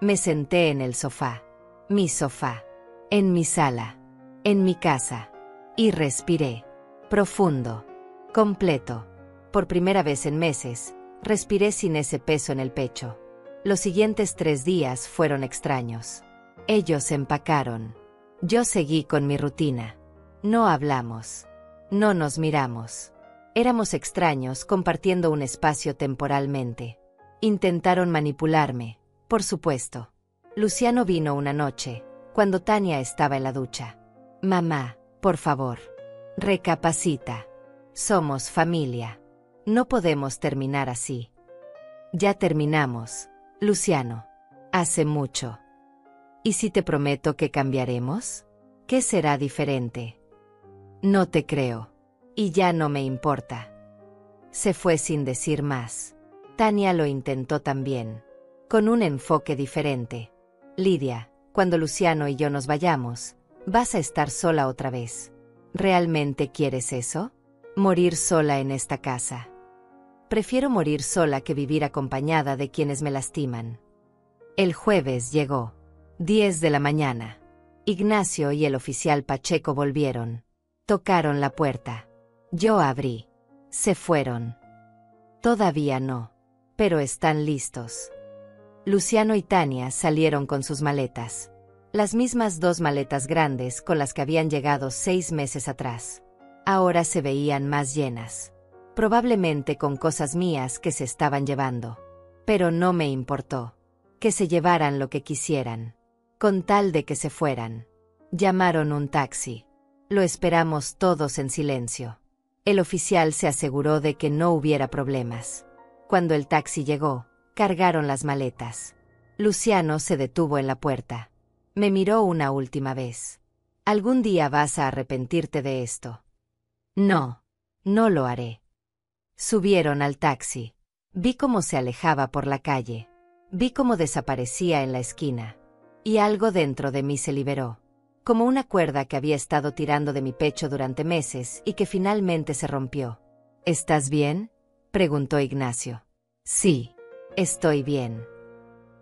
Me senté en el sofá, mi sofá, en mi sala, en mi casa, y respiré, profundo, completo. Por primera vez en meses, respiré sin ese peso en el pecho. Los siguientes 3 días fueron extraños. Ellos empacaron. Yo seguí con mi rutina. No hablamos. No nos miramos. Éramos extraños compartiendo un espacio temporalmente. Intentaron manipularme, por supuesto. Luciano vino una noche, cuando Tania estaba en la ducha. Mamá, por favor. Recapacita. Somos familia. No podemos terminar así. Ya terminamos, Luciano. Hace mucho. ¿Y si te prometo que cambiaremos? ¿Qué será diferente? No te creo. Y ya no me importa. Se fue sin decir más. Tania lo intentó también. Con un enfoque diferente. Lidia, cuando Luciano y yo nos vayamos, vas a estar sola otra vez. ¿Realmente quieres eso? Morir sola en esta casa. Prefiero morir sola que vivir acompañada de quienes me lastiman. El jueves llegó. 10 de la mañana. Ignacio y el oficial Pacheco volvieron. Tocaron la puerta. Yo abrí. Se fueron. Todavía no. Pero están listos. Luciano y Tania salieron con sus maletas. Las mismas 2 maletas grandes con las que habían llegado 6 meses atrás. Ahora se veían más llenas. Probablemente con cosas mías que se estaban llevando. Pero no me importó. Que se llevaran lo que quisieran. Con tal de que se fueran. Llamaron un taxi. Lo esperamos todos en silencio. El oficial se aseguró de que no hubiera problemas. Cuando el taxi llegó, cargaron las maletas. Luciano se detuvo en la puerta. Me miró una última vez. ¿Algún día vas a arrepentirte de esto? No, no lo haré. Subieron al taxi. Vi cómo se alejaba por la calle. Vi cómo desaparecía en la esquina. Y algo dentro de mí se liberó. Como una cuerda que había estado tirando de mi pecho durante meses y que finalmente se rompió. ¿Estás bien?, preguntó Ignacio. Sí, estoy bien.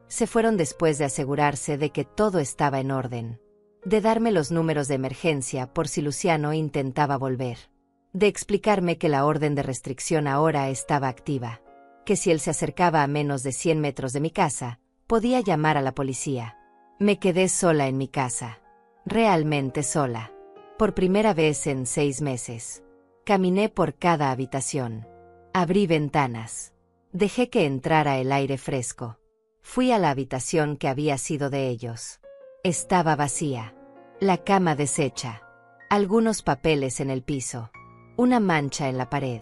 Se fueron después de asegurarse de que todo estaba en orden. De darme los números de emergencia por si Luciano intentaba volver. De explicarme que la orden de restricción ahora estaba activa. Que si él se acercaba a menos de 100 metros de mi casa, podía llamar a la policía. Me quedé sola en mi casa. Realmente sola. Por primera vez en 6 meses. Caminé por cada habitación. Abrí ventanas. Dejé que entrara el aire fresco. Fui a la habitación que había sido de ellos. Estaba vacía. La cama deshecha. Algunos papeles en el piso. Una mancha en la pared.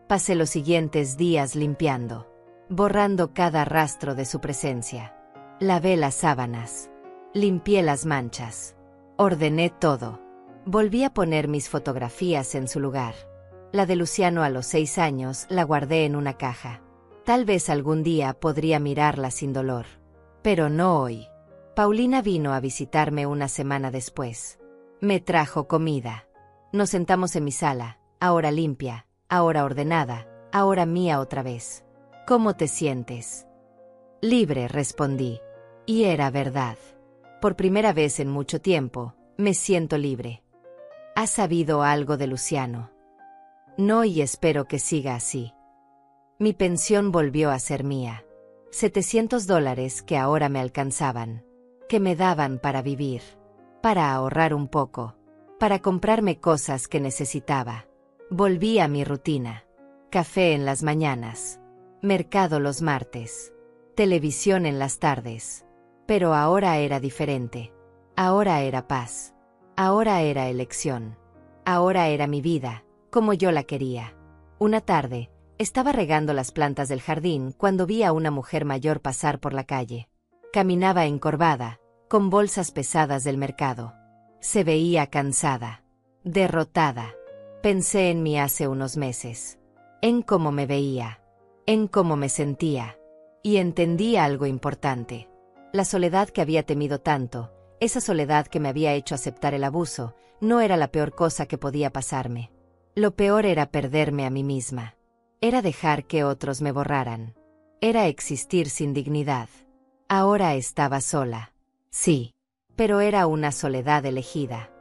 Pasé los siguientes días limpiando. Borrando cada rastro de su presencia. Lavé las sábanas. Limpié las manchas. Ordené todo. Volví a poner mis fotografías en su lugar. La de Luciano a los 6 años la guardé en una caja. Tal vez algún día podría mirarla sin dolor. Pero no hoy. Paulina vino a visitarme una semana después. Me trajo comida. Nos sentamos en mi sala, ahora limpia, ahora ordenada, ahora mía otra vez. ¿Cómo te sientes? Libre, respondí. Y era verdad. Por primera vez en mucho tiempo, me siento libre. ¿Has sabido algo de Luciano? No, y espero que siga así. Mi pensión volvió a ser mía. $700 que ahora me alcanzaban. Que me daban para vivir. Para ahorrar un poco. Para comprarme cosas que necesitaba. Volví a mi rutina. Café en las mañanas. Mercado los martes. Televisión en las tardes. Pero ahora era diferente. Ahora era paz. Ahora era elección. Ahora era mi vida, como yo la quería. Una tarde, estaba regando las plantas del jardín cuando vi a una mujer mayor pasar por la calle. Caminaba encorvada, con bolsas pesadas del mercado. Se veía cansada. Derrotada. Pensé en mí hace unos meses. En cómo me veía. En cómo me sentía. Y entendí algo importante. La soledad que había temido tanto, esa soledad que me había hecho aceptar el abuso, no era la peor cosa que podía pasarme. Lo peor era perderme a mí misma. Era dejar que otros me borraran. Era existir sin dignidad. Ahora estaba sola. Sí. Pero era una soledad elegida.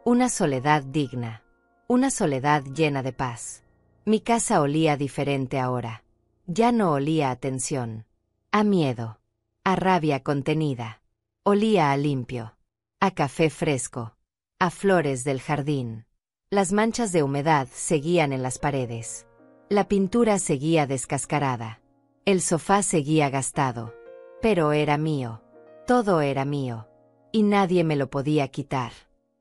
Una soledad digna. Una soledad llena de paz. Mi casa olía diferente ahora. Ya no olía a tensión. A miedo. A rabia contenida. Olía a limpio. A café fresco. A flores del jardín. Las manchas de humedad seguían en las paredes. La pintura seguía descascarada. El sofá seguía gastado. Pero era mío. Todo era mío. Y nadie me lo podía quitar.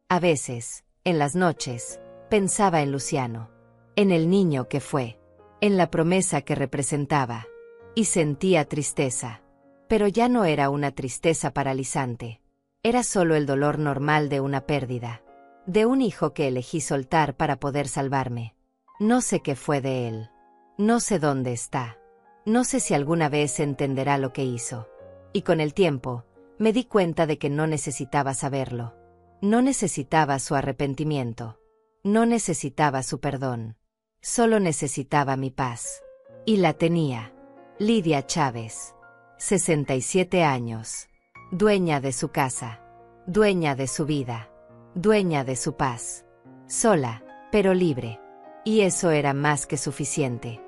A veces, en las noches, pensaba en Luciano. En el niño que fue. En la promesa que representaba. Y sentía tristeza. Pero ya no era una tristeza paralizante. Era solo el dolor normal de una pérdida. De un hijo que elegí soltar para poder salvarme. No sé qué fue de él. No sé dónde está. No sé si alguna vez entenderá lo que hizo. Y con el tiempo, me di cuenta de que no necesitaba saberlo. No necesitaba su arrepentimiento. No necesitaba su perdón. Solo necesitaba mi paz. Y la tenía. Lidia Chávez. 67 años. Dueña de su casa. Dueña de su vida. Dueña de su paz. Sola, pero libre. Y eso era más que suficiente.